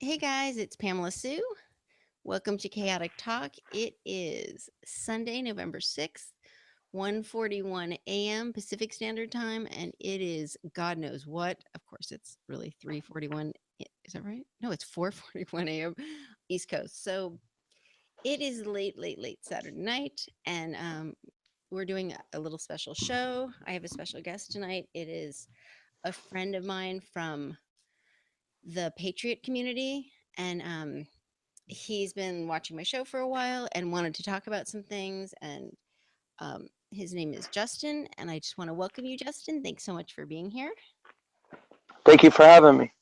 Hey guys, it's Pamela Sue. Welcome to Chaotic Talk. It is Sunday, November 6th, 1:41 a.m. Pacific Standard Time, and it is God knows what. Of course, it's really 3:41. Is that right? No, it's 4:41 a.m. East Coast. So it is late Saturday night, and we're doing a little special show. I have a special guest tonight. It is a friend of mine from the Patriot community, and he's been watching my show for a while and wanted to talk about some things. And his name is Justin. And I just want to welcome you, Justin. Thanks so much for being here. Thank you for having me.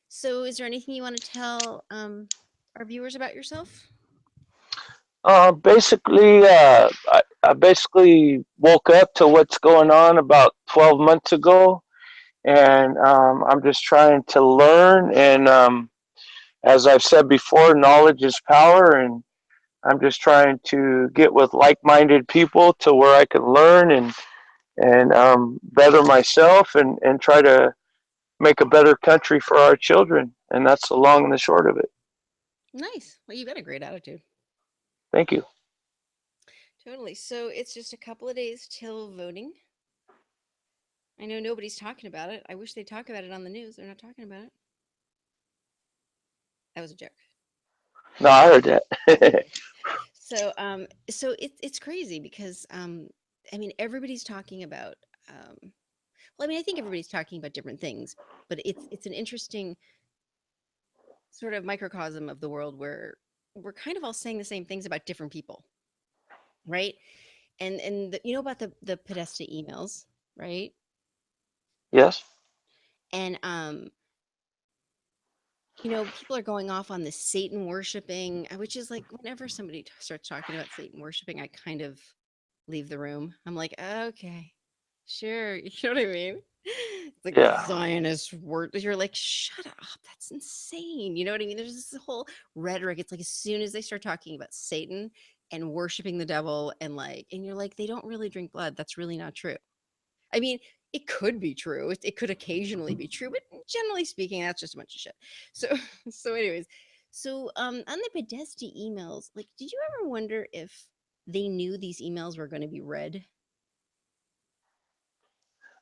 So, is there anything you want to tell our viewers about yourself? I basically woke up to what's going on about 12 months ago, and I'm just trying to learn. And as I've said before, knowledge is power, and I'm just trying to get with like-minded people to where I can learn and better myself and try to make a better country for our children. And that's the long and the short of it. Nice. Well, you've got a great attitude. Thank you. Totally. So, it's just a couple of days till voting. I know nobody's talking about it. I wish they'd talk about it on the news. They're not talking about it. That was a joke. No, I heard that. So it's crazy because I mean everybody's talking about well, I mean I think everybody's talking about different things, but it's an interesting sort of microcosm of the world where we're kind of all saying the same things about different people, right? You know about the Podesta emails, right? Yes. And people are going off on this Satan worshiping, which is like whenever somebody starts talking about Satan worshiping, I kind of leave the room. I'm like, okay, sure. You know what I mean? It's like the Yeah. Zionist word. You're like, shut up. That's insane. You know what I mean? There's this whole rhetoric. It's like as soon as they start talking about Satan and worshiping the devil and you're like, they don't really drink blood. That's really not true. I mean, it could be true. It could occasionally be true, but generally speaking, that's just a bunch of shit. So, so anyways, on the Podesta emails, like, did you ever wonder if they knew these emails were going to be read?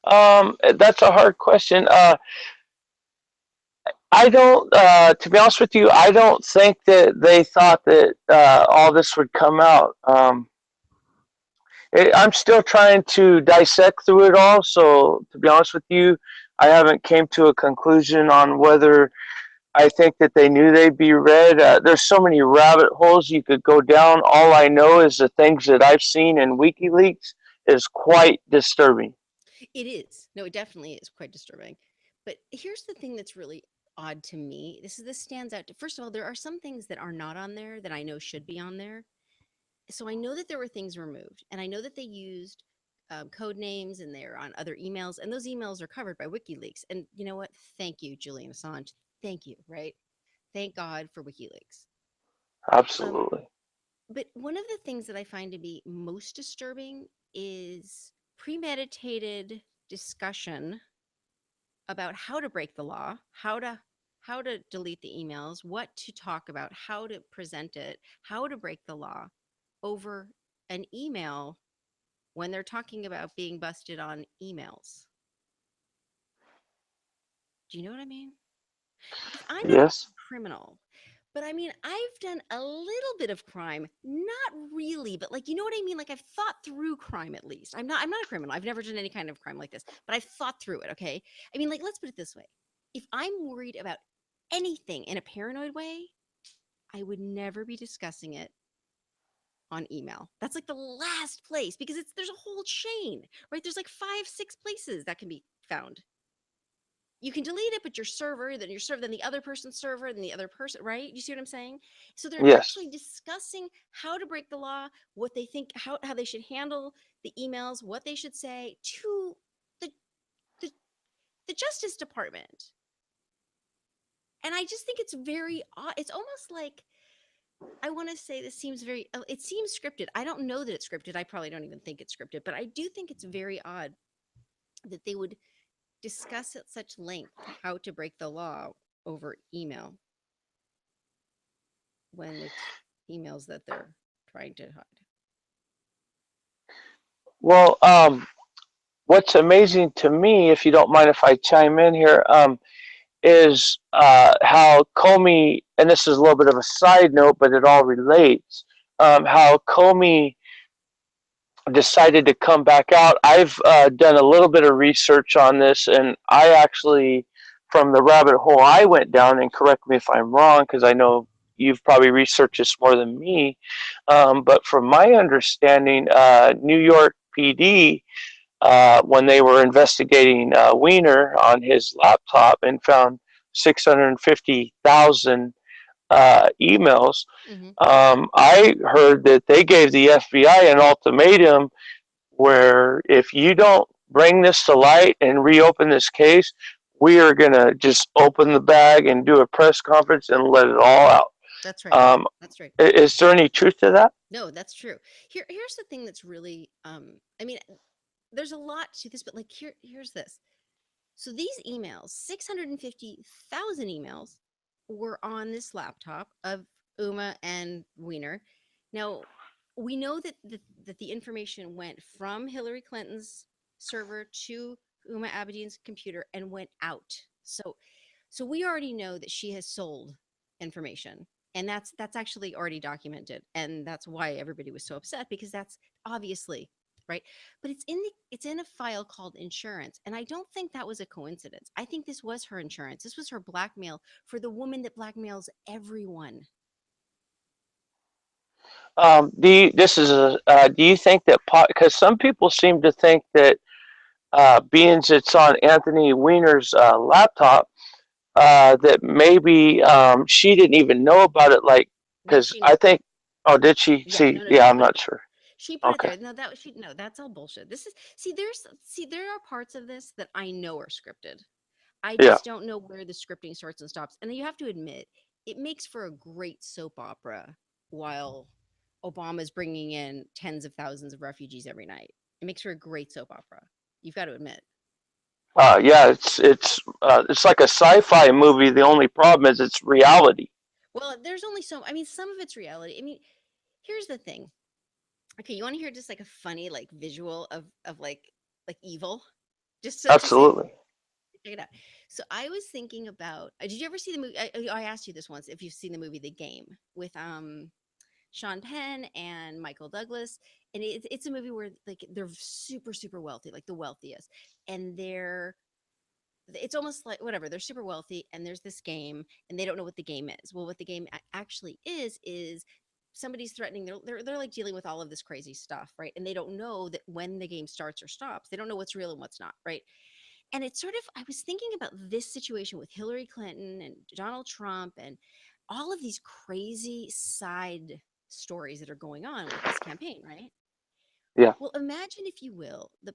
That's a hard question. I don't, to be honest with you, I don't think that they thought that all this would come out. I'm still trying to dissect through it all. So, to be honest with you, I haven't came to a conclusion on whether I think that they knew they'd be read. There's so many rabbit holes you could go down. All I know is the things that I've seen in WikiLeaks is quite disturbing. It is. No, it definitely is quite disturbing. But here's the thing that's really odd to me. This stands out. First of all, there are some things that are not on there that I know should be on there. So I know that there were things removed, and I know that they used code names and they're on other emails, and those emails are covered by WikiLeaks. And you know what? Thank you, Julian Assange. Thank you. Right? Thank God for WikiLeaks. Um, Absolutely. but one of the things that I find to be most disturbing is premeditated discussion about how to break the law, how to delete the emails, what to talk about, how to present it, how to break the law over an email when they're talking about being busted on emails. Do you know what I mean? Because I'm not a Yes. criminal, but I mean, I've done a little bit of crime, not really, but like, you know what I mean? Like I've thought through crime at least. I'm not a criminal. I've never done any kind of crime like this, but I've thought through it, okay? I mean, like let's put it this way. If I'm worried about anything in a paranoid way, I would never be discussing it on email. That's like the last place because there's a whole chain, right? There's like 5, 6 places that can be found. You can delete it, but your server, then your server, then the other person's server, then the other person, right? You see what I'm saying? So they're Yes. actually discussing how to break the law, what they think, how they should handle the emails, what they should say to the the, the Justice Department. And I just think it's very odd. It's almost like I want to say this seems very, it seems scripted. I don't know that it's scripted. I probably don't even think it's scripted, but I do think it's very odd that they would discuss at such length how to break the law over email when it's emails that they're trying to hide. Well, what's amazing to me, if you don't mind if I chime in here, is how Comey, and this is a little bit of a side note, but it all relates. How Comey decided to come back out. I've done a little bit of research on this, and I actually, from the rabbit hole I went down, and correct me if I'm wrong, because I know you've probably researched this more than me, but from my understanding, New York PD, when they were investigating Weiner on his laptop and found 650,000 emails, Hmm. I heard that they gave the FBI an ultimatum where if you don't bring this to light and reopen this case, we are going to just open the bag and do a press conference and let it all out. That's right. Um, That's right. is there any truth to that? No, that's true. Here's the thing that's really, I mean, there's a lot to this, but like here's this. So these emails, 650,000 emails, were on this laptop of Uma and Wiener. Now, we know that the information went from Hillary Clinton's server to Uma Abedin's computer and went out. So we already know that she has sold information. And that's actually already documented. And that's why everybody was so upset, because that's obviously right. But it's in a file called insurance. And I don't think that was a coincidence. I think this was her insurance. This was her blackmail for the woman that blackmails everyone. Do you think that, because some people seem to think that being it's on Anthony Weiner's laptop, that maybe she didn't even know about it. Like, No, because she I knew. think, oh, did she? Yeah, See, no, no, yeah, no, I'm no. not sure. She put it Okay. there. No, that she no, that's all bullshit. This is see there are parts of this that I know are scripted. I Yeah. just don't know where the scripting starts and stops. And you have to admit, it makes for a great soap opera while Obama's bringing in tens of thousands of refugees every night. It makes for a great soap opera. You've got to admit. Yeah, it's like a sci-fi movie. The only problem is it's reality. Well, there's only so I mean some of it's reality. I mean, here's the thing. Okay, you want to hear just like a funny like visual of like evil? Just so you Absolutely. check it out. So I was thinking about. Did you ever see the movie? I asked you this once. If you've seen the movie The Game with Sean Penn and Michael Douglas, and it's a movie where like they're super wealthy, like the wealthiest, and it's almost like whatever they're super wealthy, and there's this game, and they don't know what the game is. Well, what the game actually is somebody's threatening. They're like dealing with all of this crazy stuff, right? And they don't know that when the game starts or stops. They don't know what's real and what's not, right? And it's sort of I was thinking about this situation with Hillary Clinton and Donald Trump and all of these crazy side stories that are going on with this campaign, right? Yeah. Well, imagine if you will the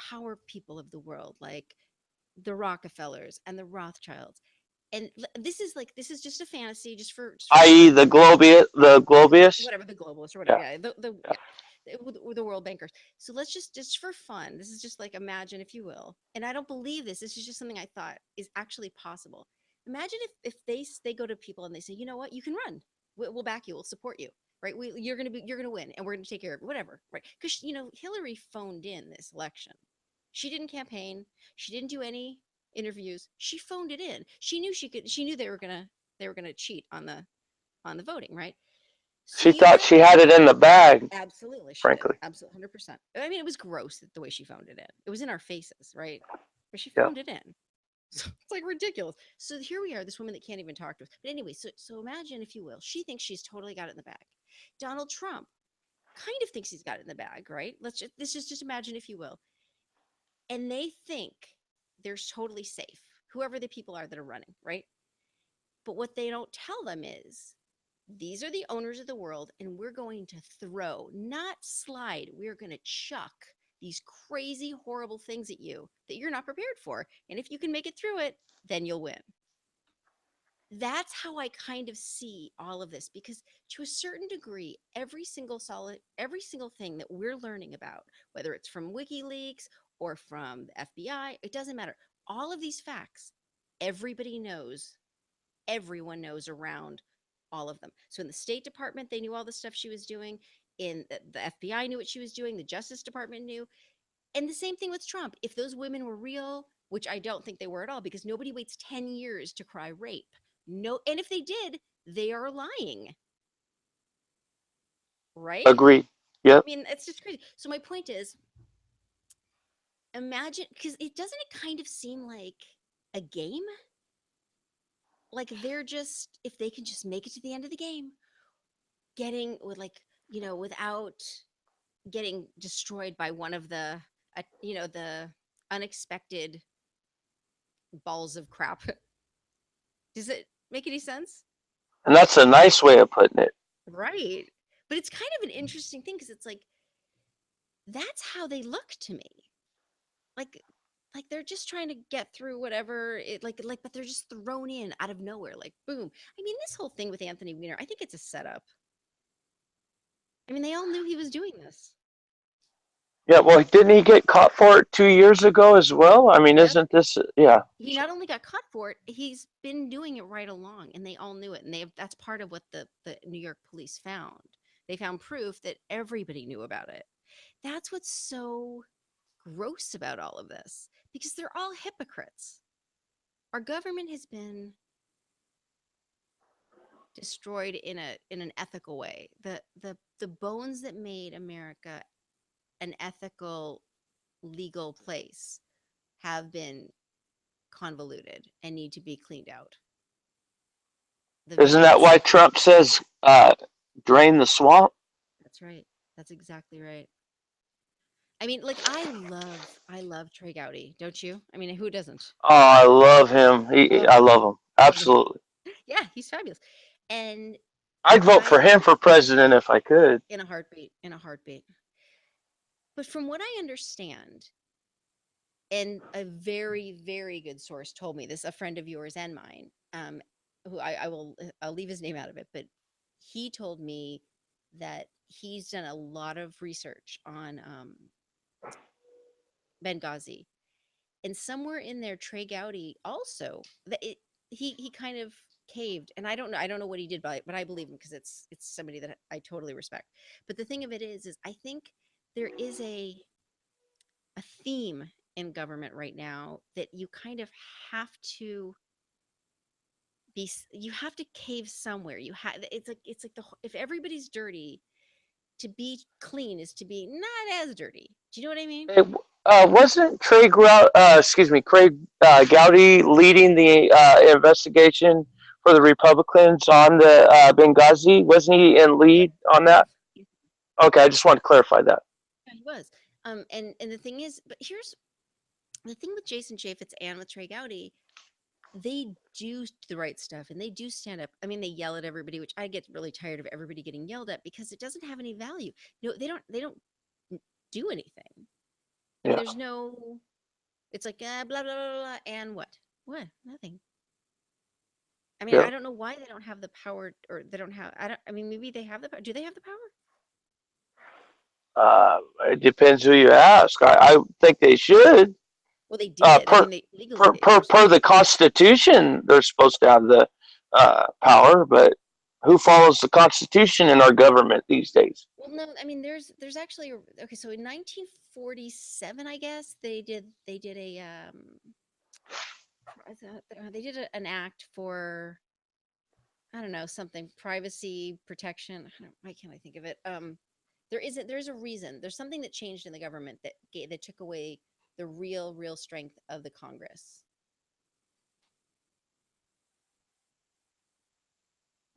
power people of the world, like the Rockefellers and the Rothschilds. And this is just a fantasy, just for I.e., fun. the Globius. Whatever, the globalists or whatever, Yeah. yeah, Yeah. the world bankers. So let's just for fun, this is just like imagine if you will, and I don't believe this is just something I thought is actually possible. Imagine if they go to people and they say, you know what, you can run, we'll back you, we'll support you, right? You're gonna win, and we're gonna take care of it, whatever, right? Because Hillary phoned in this election. She didn't campaign, she didn't do any interviews, she phoned it in. She knew they were gonna cheat on the voting, right? So She you thought have she had it in the bag. absolutely she did. Frankly. Absolutely 100%. I mean, it was gross the way she phoned it in. It was in our faces, right? But she Yeah. phoned it in. So it's like ridiculous. So here we are, this woman that can't even talk to us. But anyway, so imagine if you will, she thinks she's totally got it in the bag. Donald Trump kind of thinks he's got it in the bag, right? Let's just imagine if you will. And they think they're totally safe. Whoever the people are that are running, right? But what they don't tell them is these are the owners of the world, and we're going to throw, not slide, we're going to chuck these crazy, horrible things at you that you're not prepared for. And if you can make it through it, then you'll win. That's how I kind of see all of this, because to a certain degree, every single thing that we're learning about, whether it's from WikiLeaks or from the FBI, it doesn't matter. All of these facts, everybody knows. everyone knows around all of them. So in the State Department, they knew all the stuff she was doing. In the FBI knew what she was doing. The Justice Department knew. And the same thing with Trump. If those women were real, which I don't think they were at all, because nobody waits 10 years to cry rape. No, and if they did, they are lying, right? Agree. I Yep. mean, it's just crazy. So my point is, imagine, because it doesn't it kind of seem like a game? Like they're just, if they can just make it to the end of the game, getting with like, without getting destroyed by one of the unexpected balls of crap. Does it make any sense? And that's a nice way of putting it. Right. But it's kind of an interesting thing because it's like that's how they look to me. Like they're just trying to get through whatever it like but they're just thrown in out of nowhere like boom. I mean, this whole thing with Anthony Weiner, I think it's a setup. I mean, they all knew he was doing this. Yeah. Well, didn't he get caught for it 2 years ago as well? I mean, Yep. isn't this? Yeah. He not only got caught for it, he's been doing it right along, and they all knew it. And that's part of what the New York police found. They found proof that everybody knew about it. That's what's so gross about all of this because they're all hypocrites. Our government has been destroyed in an ethical way. The bones that made America an ethical legal place have been convoluted and need to be cleaned out. The Isn't that veins. why Trump says drain the swamp? That's right. That's exactly right. I mean, like I love Trey Gowdy, don't you? I mean, who doesn't? Oh, I love him. Oh, I love him. love the Absolutely. yeah, he's fabulous. And I'd vote for I him for president if I could. in a heartbeat, in a heartbeat. But from what I understand, and a very, very good source told me this, a friend of yours and mine, who I'll leave his name out of it, but he told me that he's done a lot of research on Benghazi, and somewhere in there, Trey Gowdy also he kind of caved, and I don't know what he did, but I believe him because it's somebody that I totally respect. But the thing of it is I think there is a theme in government right now that you kind of have to you have to cave somewhere. You have it's like if everybody's dirty, to be clean is to be not as dirty. Do you know what I mean? Hey, wasn't Craig Gowdy leading the investigation for the Republicans on the Benghazi? Wasn't he in Yep. lead on Yep. that? Okay, I just want to clarify that. Yeah, he was. And the thing is, but here's the thing with Jason Chaffetz and with Trey Gowdy, they do the right stuff and they do stand up. I mean, they yell at everybody, which I get really tired of everybody getting yelled at because it doesn't have any value. No, they don't do anything. I mean, Yeah, there's no it's like blah blah blah blah and what? What? Nothing. I mean, yeah. I don't know why they don't have the power or they don't have I mean, maybe they have the power. Do they have the power? It depends who you ask. I think they should. Well, they did. I Per, mean, they legally they were per supposed the to. Constitution, they're supposed to have the power, but who follows the Constitution in our government these days? Well, no, I mean, there's actually okay. So in 1947, I guess they did a they did an act for I don't know something privacy protection. Why can't I think of it? There's a reason. There's something that changed in the government that took away the real strength of the Congress.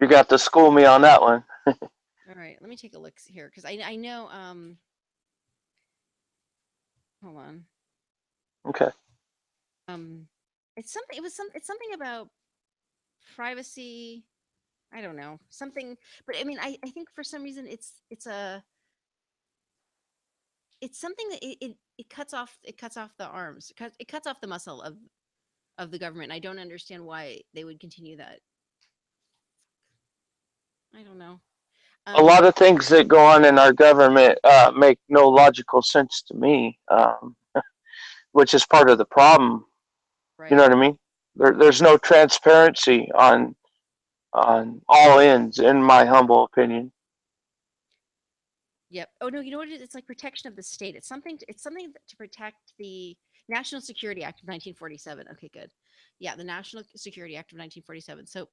You got to school me on that one. All right, let me take a look here because I know hold on Okay. um it's something about privacy. I don't know something, but I mean I think for some reason it's something that it cuts off the arms, it cuts off the muscle of the government. I don't understand why they would continue that. I don't know. A Um, lot of things that go on in our government make no logical sense to me, which is part of the problem. You know right. what I mean? There's no transparency on all ends, in my humble opinion. Yep. Oh no, you know what it is? It's like protection of the state. It's something to protect the National Security Act of 1947. Okay, good. Yeah, the National Security Act of 1947. So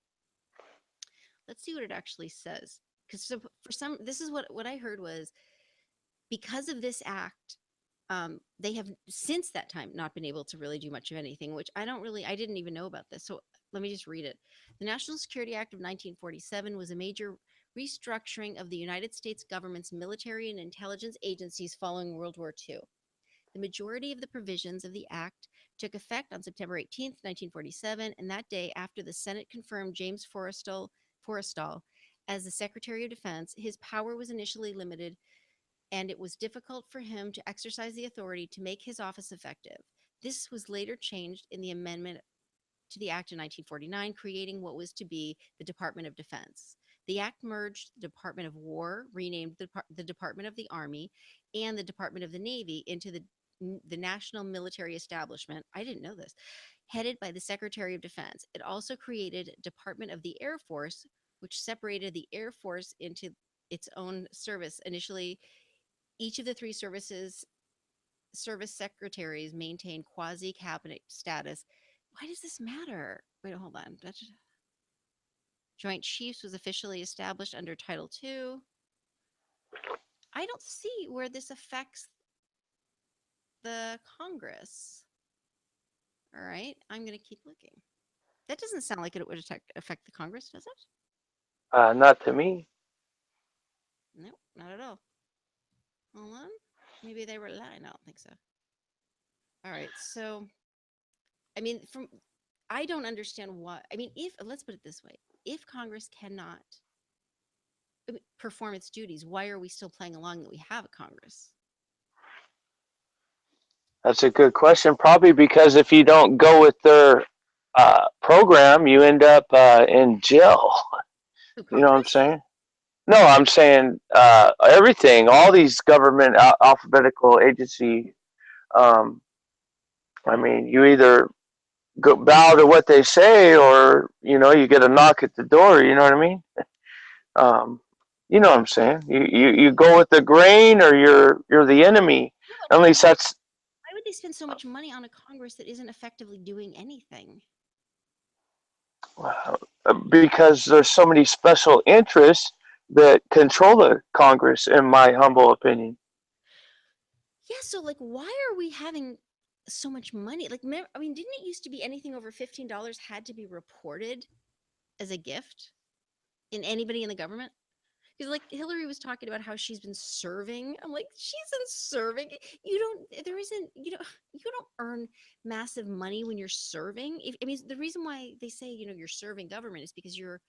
let's see what it actually says. Because so for some, this is what I heard was because of this act, they have since that time not been able to really do much of anything, which I didn't even know about this. So let me just read it. The National Security Act of 1947 was a major restructuring of the United States government's military and intelligence agencies following World War II. The majority of the provisions of the act took effect on September 18th, 1947, and that day, after the Senate confirmed James Forrestal as the Secretary of Defense, his power was initially limited and it was difficult for him to exercise the authority to make his office effective. This was later changed in the amendment to the Act of 1949, creating what was to be the Department of Defense. The act merged the Department of War, renamed the Department of the Army, and the Department of the Navy into the National Military Establishment. I didn't know this. Headed by the Secretary of Defense. It also created Department of the Air Force, which separated the Air Force into its own service. Initially, each of the three service secretaries maintain quasi cabinet status. Why does this matter? Wait, hold on. Joint Chiefs was officially established under Title II. I don't see where this affects the Congress. All right, I'm going to keep looking. That doesn't sound like it would affect the Congress, does it? Not to me. No, not at all. Hold on. Maybe they were lying. I don't think so. All right, so I mean, from I don't understand why. I mean, if let's put it this way: if Congress cannot perform its duties, why are we still playing along that we have a Congress? That's a good question. Probably because if you don't go with their program, you end up in jail. Who, You know what I'm Congress? saying? No, I'm saying everything. All these government alphabetical agency. Um, I mean, you either bow to what they say, or you get a knock at the door. You know what I mean? Um, you know what I'm saying? You go with the grain, or you're the enemy. Yeah, but At least that's why would they spend so much money on a Congress that isn't effectively doing anything? because there's so many special interests that control the Congress, in my humble opinion. Yeah, so like, why are we having so much money? Like, I mean, didn't it used to be anything over $15 had to be reported as a gift in anybody in the government? Because like Hillary was talking about how she's been serving. I'm like, she's been serving. You don't. There isn't. You don't earn massive money when you're serving. I mean, the reason why they say you're serving government is because you're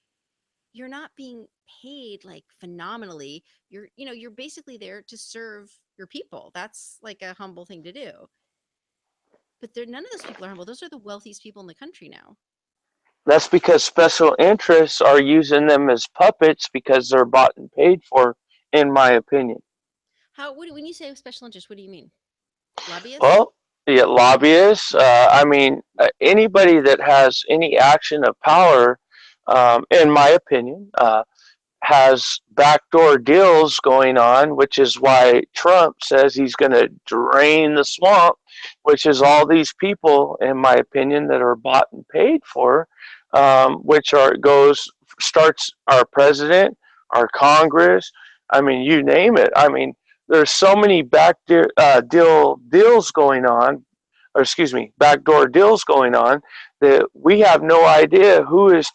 not being paid like phenomenally. You're basically there to serve your people. That's like a humble thing to do. But none of those people are humble. Those are the wealthiest people in the country now. That's because special interests are using them as puppets because they're bought and paid for, in my opinion. When you say special interest, what do you mean? Lobbyists? Well, yeah, lobbyists. I mean, anybody that has any action of power, in my opinion, has backdoor deals going on, which is why Trump says he's going to drain the swamp, which is all these people, in my opinion, that are bought and paid for, which starts our president, our Congress. I mean, you name it. I mean, there's so many deals going on, or excuse me, backdoor deals going on, that we have no idea who is,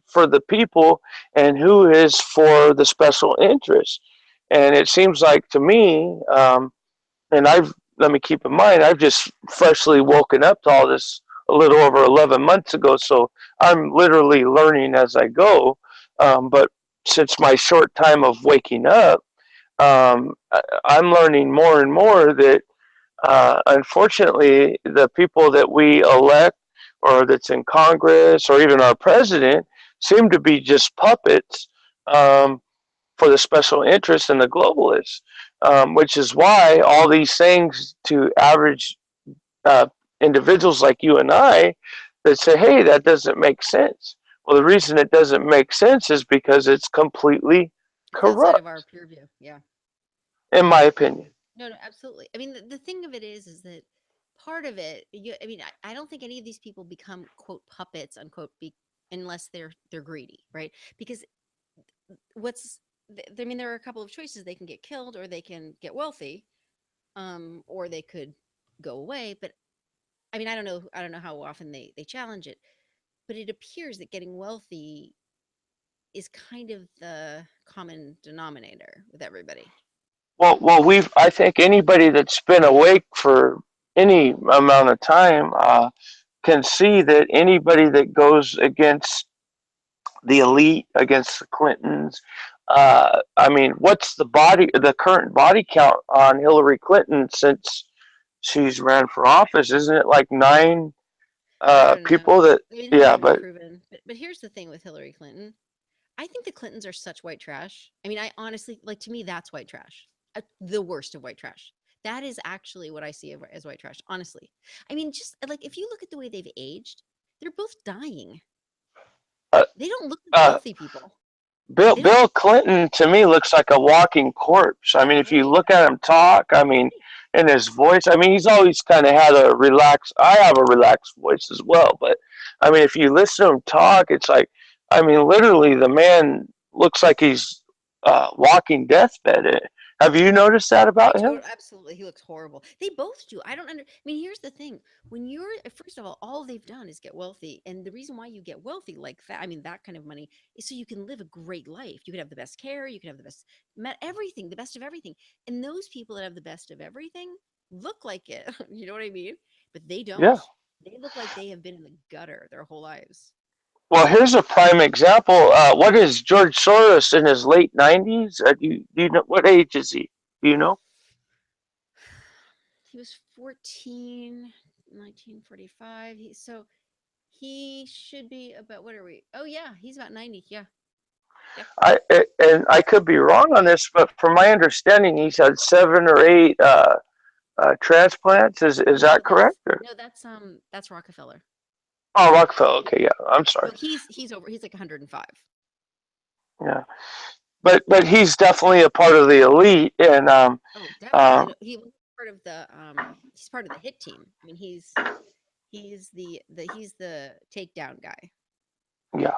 for the people and who is for the special interests. And it seems like to me, and let me keep in mind, I've just freshly woken up to all this a little over 11 months ago. So I'm literally learning as I go. But since my short time of waking up, I'm learning more and more that unfortunately, the people that we elect, or that's in Congress, or even our president, seem to be just puppets, for the special interests and the globalists, which is why all these things to average uh, individuals like you and I, that say, hey, that doesn't make sense. Well, the reason it doesn't make sense is because it's completely It's outside of our corrupt, purview. Yeah. in my opinion. No, no, absolutely. I mean, the thing of it is that part of it, I mean, I don't think any of these people become quote puppets unquote unless they're greedy, right? Because what's I mean, there are a couple of choices. They can get killed, or they can get wealthy, or they could go away. But I mean, I don't know how often they challenge it, but it appears that getting wealthy is kind of the common denominator with everybody. I think anybody that's been awake for any amount of time can see that anybody that goes against the elite, against the Clintons, I mean, what's the current body count on Hillary Clinton since she's ran for office? Isn't it like nine I don't know. people that, I mean, it yeah, hasn't been but proven. But here's the thing with Hillary Clinton. I think the Clintons are such white trash. I mean, I honestly, like, to me, that's white trash. The worst of white trash. That is actually what I see as white trash, honestly. I mean, just like if you look at the way they've aged, they're both dying. uh, They don't look like uh, wealthy people. They don't. Bill Clinton to me looks like a walking corpse. I mean, if you Right. look at him talk, I mean, Right. in his voice, I mean, he's always kind of had a relaxed. I have a relaxed voice as well, but I mean, if you listen to him talk, it's like, I mean, literally, the man looks like he's walking deathbed. Have you noticed that I about him? told absolutely. He looks horrible. They both do. I don't under. I mean, here's the thing: when you're first of all they've done is get wealthy, and the reason why you get wealthy like that, I mean, that kind of money is so you can live a great life. You can have the best care. You can have the best everything, the best of everything. And those people that have the best of everything look like it. You know what I mean? But they don't. Yeah. They look like they have been in the gutter their whole lives. Well, here's a prime example. What is George Soros in his late 90s? Do you know what age is he? Do you know? He was 14, 1945. He should be about, what are we? Oh yeah, he's about 90. Yeah. Yep. And I could be wrong on this, but from my understanding, he's had 7 or 8 transplants. Is No, that correct? Or? that's Rockefeller. Oh, Rockefeller. Okay, yeah. I'm sorry. No, he's like 105. Yeah, but he's definitely a part of the elite, and Oh, definitely. um, No, he was part of the he's part of the hit team. I mean, he's the he's the takedown guy. yeah.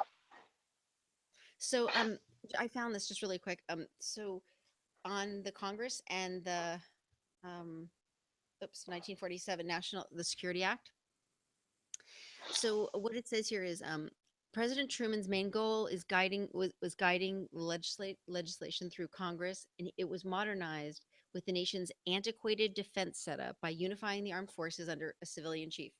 So I found this just really quick. So on the Congress and the um 1947 National the Security Act. So what it says here is President Truman's main goal is was guiding legislation through Congress, and it was modernized with the nation's antiquated defense setup by unifying the armed forces under a civilian chief.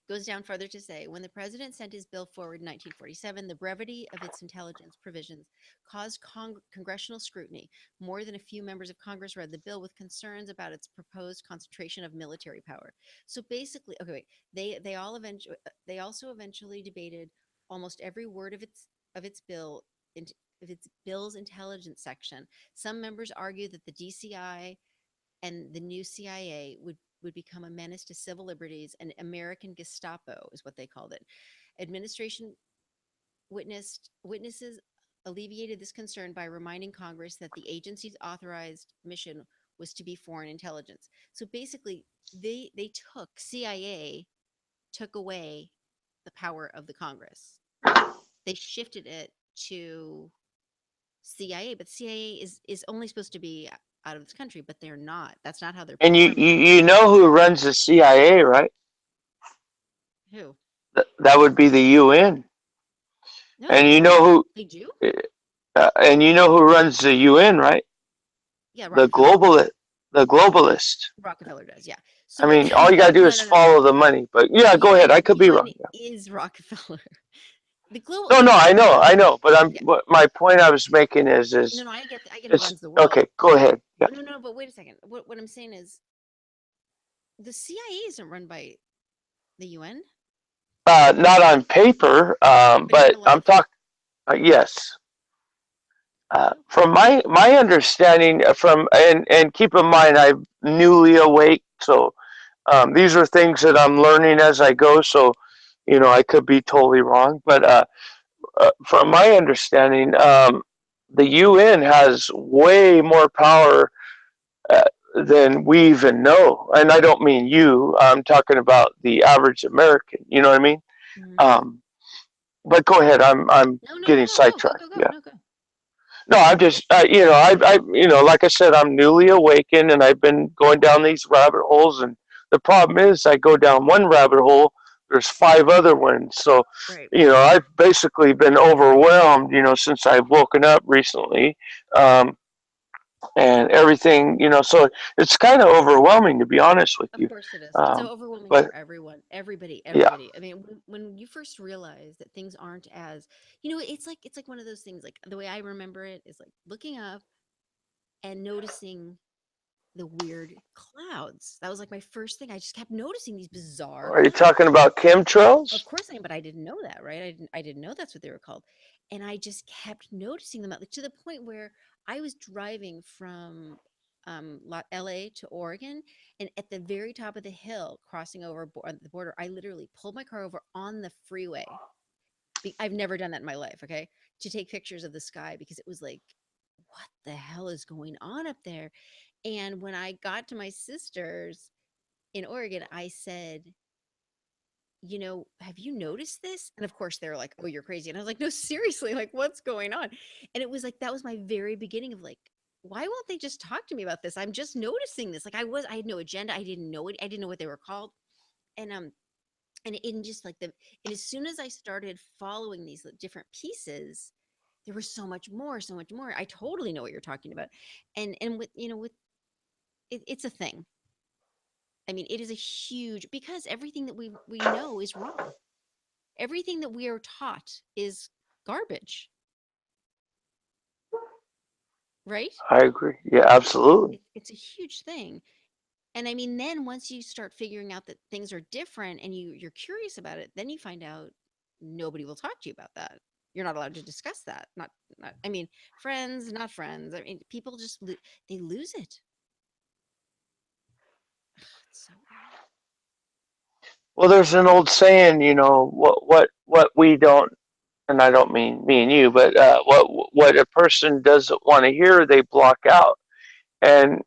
Goes down further to say when the president sent his bill forward in 1947, the brevity of its intelligence provisions caused congressional scrutiny. More than a few members of Congress read the bill with concerns about its proposed concentration of military power. So basically, okay, wait, they also eventually debated almost every word of its bill of its bill's intelligence section. Some members argued that the DCI and the new CIA would become a menace to civil liberties, and American Gestapo is what they called it. Administration witnesses alleviated this concern by reminding Congress that the agency's authorized mission was to be foreign intelligence. So basically, they took CIA took away the power of the Congress. They shifted it to CIA, but CIA is only supposed to be out of this country, but they're not. That's not how they're And performing. you know who runs the CIA, right? Who? That would be the UN. No, I And you don't. know They do? who runs the UN, right? Yeah, The Rockefeller. globalist. The globalist. Rockefeller does, yeah. I So, but mean, all you gotta do no, is no, no. follow the money. But The yeah, go ahead. UN, I the could be UN wrong. Yeah. is Rockefeller. The global, No, no, no, no, I no. know, I know. But Yeah, my point I was making no, is no. I get who it's runs the world. okay. Go ahead. Yeah. No, no, but wait a second. What I'm saying is, the CIA isn't run by the UN, Not on paper, but in but real I'm life. talking. Yes. Oh, From my understanding, from and keep in mind, I'm newly awake, so These are things that I'm learning as I go, so I could be totally wrong. But from my understanding, the UN has way more power uh, than we even know. And I don't mean you. I'm talking about the average American. You know what I mean? Mhm. Um, but go ahead. I'm No, no, no, getting no. Go, go, sidetracked. go, go. Yeah. No, go. No, I'm just, like I said, I'm newly awakened, and I've been going down these rabbit holes. And the problem is, I go down one rabbit hole, there's five other ones. So, Right. I've basically been overwhelmed, since I've woken up recently, um, and everything, So it's kind of overwhelming, to be honest with Of you. course it is. It's Um, overwhelming but for everyone, everybody, yeah, everybody. I mean, when you first realize that things aren't as, it's like one of those things. Like the way I remember it is like looking up and noticing the weird clouds. That was like my first thing. I just kept noticing these bizarre are you clouds. talking about Of chemtrails? course I am, but I didn't know that, right? I didn't know that's what they were called. And I just kept noticing them like, to the point where I was driving from LA to Oregon, and at the very top of the hill crossing over the border, I literally pulled my car over on the freeway. I've never done that in my life, okay? To take pictures of the sky, because it was like, what the hell is going on up there? And when I got to my sister's in Oregon, I said, have you noticed this? And of course they were like, oh, you're crazy. And I was like, no, seriously, like what's going on? And it was like, that was my very beginning of like, why won't they just talk to me about this? I'm just noticing this. Like I had no agenda. I didn't know it. I didn't know what they were called. And in just like and as soon as I started following these different pieces, there was so much more, so much more. I totally know what you're talking about. And with it's a thing. I mean, it is a huge, because everything that we know is wrong. Everything that we are taught is garbage, right? I agree. Yeah, absolutely. It's a huge thing. And I mean, then once you start figuring out that things are different and you're curious about it, then you find out nobody will talk to you about that. You're not allowed to discuss that. Not I mean, friends, not friends. I mean, people just they lose it. It's so weird. Well, there's an old saying, what we don't, and I don't mean me and you, but what a person doesn't want to hear, they block out. And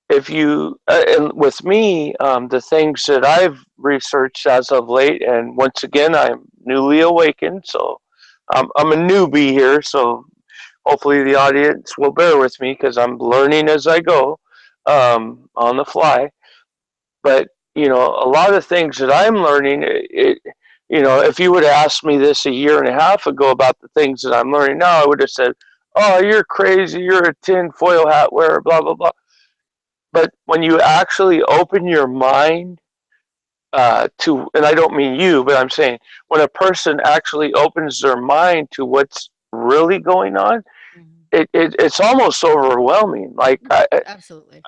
if you, and with me, the things that I've researched as of late, and once again, I'm newly awakened, so I'm a newbie here, so hopefully the audience will bear with me because I'm learning as I go, on the fly. But a lot of things that I'm learning, if you would have asked me this a year and a half ago about the things that I'm learning now, I would have said, "Oh, you're crazy. You're a tin foil hat wearer." Blah blah blah. But when you actually open your mind to, and I don't mean you, but I'm saying when a person actually opens their mind to what's really going on, Mhm. it's almost overwhelming. Like Absolutely.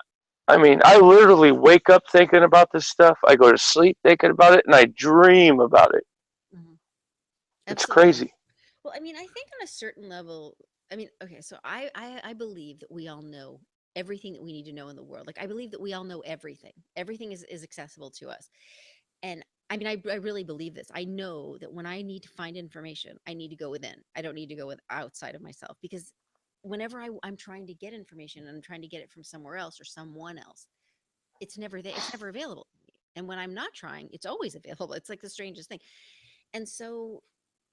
I mean, I literally wake up thinking about this stuff. I go to sleep thinking about it, and I dream about it. Mhm. It's Absolutely. crazy. Well, I mean, I think on a certain level, I mean, okay, so I believe that we all know everything that we need to know in the world. Like I believe that we all know everything. Everything is accessible to us. And I mean, I really believe this. I know that when I need to find information, I need to go within. I don't need to go with outside of myself, because whenever I'm trying to get information and I'm trying to get it from somewhere else or someone else, it's never there. It's never available to me. And when I'm not trying, it's always available. It's like the strangest thing. And so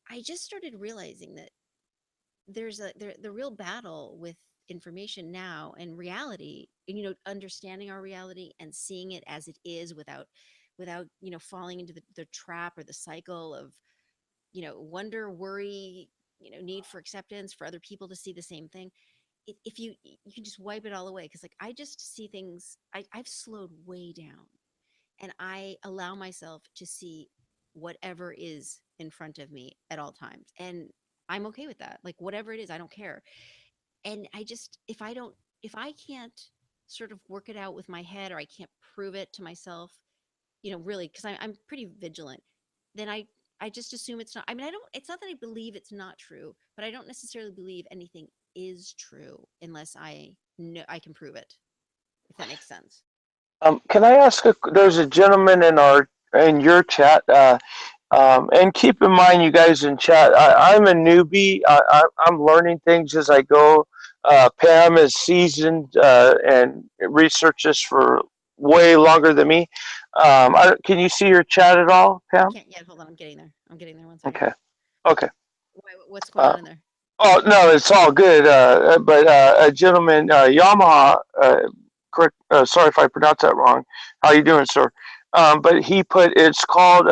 I just started realizing that the real battle with information now and reality, and understanding our reality and seeing it as it is, without falling into the trap or the cycle of wonder, worry, need for acceptance, for other people to see the same thing. If you can just wipe it all away, because like I just see things, I've slowed way down, and I allow myself to see whatever is in front of me at all times. And I'm okay with that. Like whatever it is, I don't care. And I just, if I can't sort of work it out with my head, or I can't prove it to myself, really, because I'm pretty vigilant, then I just assume it's not. I mean, it's not that I believe it's not true, but I don't necessarily believe anything is true unless I know I can prove it, if that makes sense. Can I ask? There's a gentleman in your chat. And keep in mind, you guys in chat, I'm a newbie. I'm learning things as I go. Pam is seasoned and researches for way longer than me. Can you see your chat at all, I Pam? can't yet. Hold on. I'm getting there. I'm getting there. One second. Okay. Okay. What's going Uh, on in there? oh no, it's all good. But a gentleman, Yamaha. Correct. Sorry if I pronounced that wrong. How you doing, sir? But he put it's called.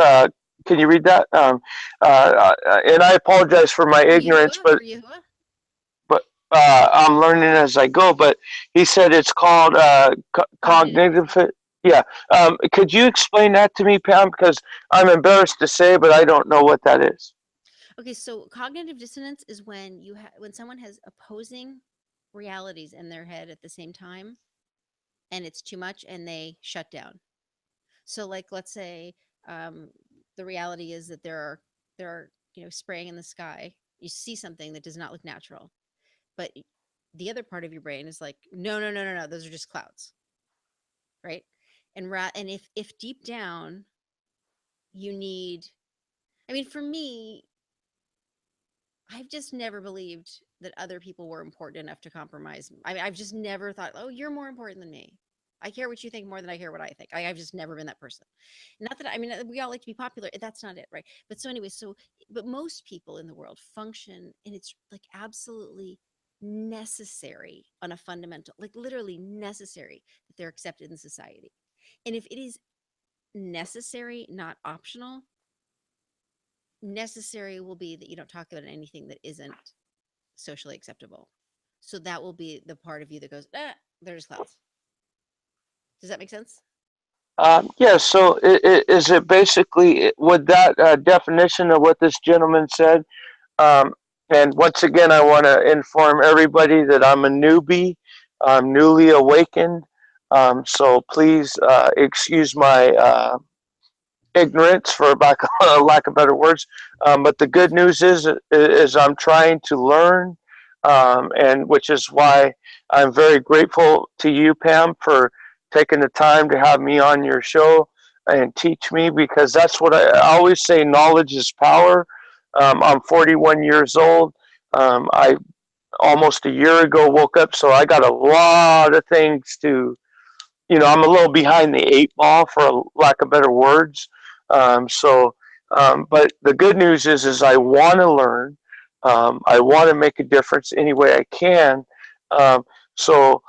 Can you read that? And I apologize for my For ignorance, Yahuwah? but For Yahuwah? I'm learning as I go. But he said it's called Cognitive cognitive. dissonance. Yeah. Could you explain that to me, Pam? Because I'm embarrassed to say, but I don't know what that is. Okay, so cognitive dissonance is when when someone has opposing realities in their head at the same time, and it's too much, and they shut down. So, like, let's say um, the reality is that there are spraying in the sky. You see something that does not look natural, but the other part of your brain is like, no, no, no, no, no, those are just clouds, right? And if deep down you need, I mean, for me, I've just never believed that other people were important enough to compromise. I've just never thought, oh, you're more important than me. I care what you think more than I care what I think. I've just never been that person. Not that I mean, we all like to be popular. That's not it, right? But so anyway, but most people in the world function, and it's like absolutely necessary on a fundamental, like literally necessary that they're accepted in society. And if it is necessary, not optional, necessary will be that you don't talk about anything that isn't socially acceptable. So that will be the part of you that goes, they're just clouds. Does that make sense? Yeah, so is it basically, would that definition of what this gentleman said, um, and once again, I want to inform everybody that I'm a newbie, I'm newly awakened, so please excuse my ignorance, for lack of better words. But the good news is I'm trying to learn, and which is why I'm very grateful to you, Pam, for taking the time to have me on your show and teach me, because that's what I always say: knowledge is power. I'm 41 years old. I almost a year ago woke up, so I got a lot of things to, I'm a little behind the eight ball, for lack of better words. But the good news is I want to learn. I want to make a difference any way I can. Um, so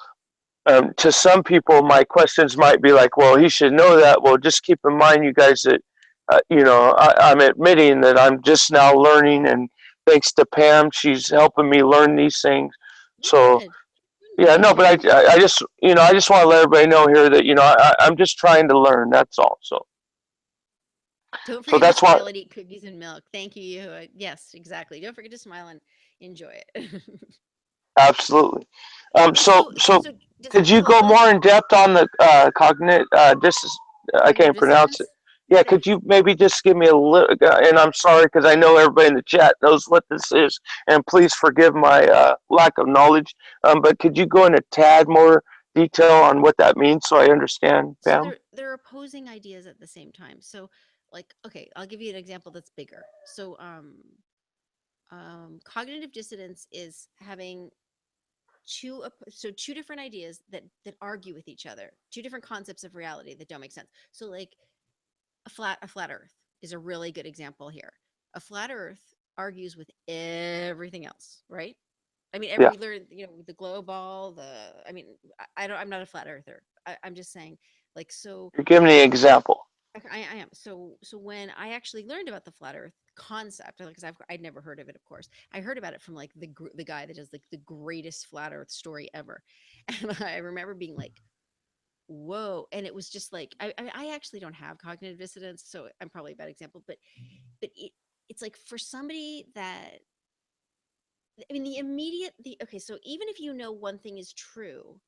to some people, my questions might be like, well, he should know that. Well, just keep in mind, you guys, that, I'm admitting that I'm just now learning, and thanks to Pam, she's helping me learn these things. You're So good. You're yeah, doing no, great. but I just, I just want to let everybody know here that, I'm just trying to learn. That's all. Don't So forget to that's why, smile and eat cookies and milk. Thank you. Yes, exactly. Don't forget to smile and enjoy it. absolutely. So So just could you hold on. go Let me. more in depth on the cognitive, I Cognitive can't pronounce it. dissonance. Yeah, Yeah. could you maybe just give me a little, and I'm sorry because I know everybody in the chat knows what this is, and please forgive my lack of knowledge. But could you go in a tad more detail on what that means so I understand, So Pam? they're opposing ideas at the same time. So, like, okay, I'll give you an example that's bigger. So cognitive dissonance is having two different ideas that argue with each other, two different concepts of reality that don't make sense. So, like, a flat earth is a really good example here. A flat earth argues with everything else, right? I mean, Yeah, we learned, the glow ball, I mean, I'm not a flat earther. I'm just saying, like, so you're giving me an example. I am. So when I actually learned about the flat Earth concept, because I'd never heard of it, of course, I heard about it from like the guy that does like the greatest flat Earth story ever, and I remember being like, "Whoa!" And it was just like I actually don't have cognitive dissonance, so I'm probably a bad example, but it's like for somebody that, I mean, the okay, so even if you know one thing is true,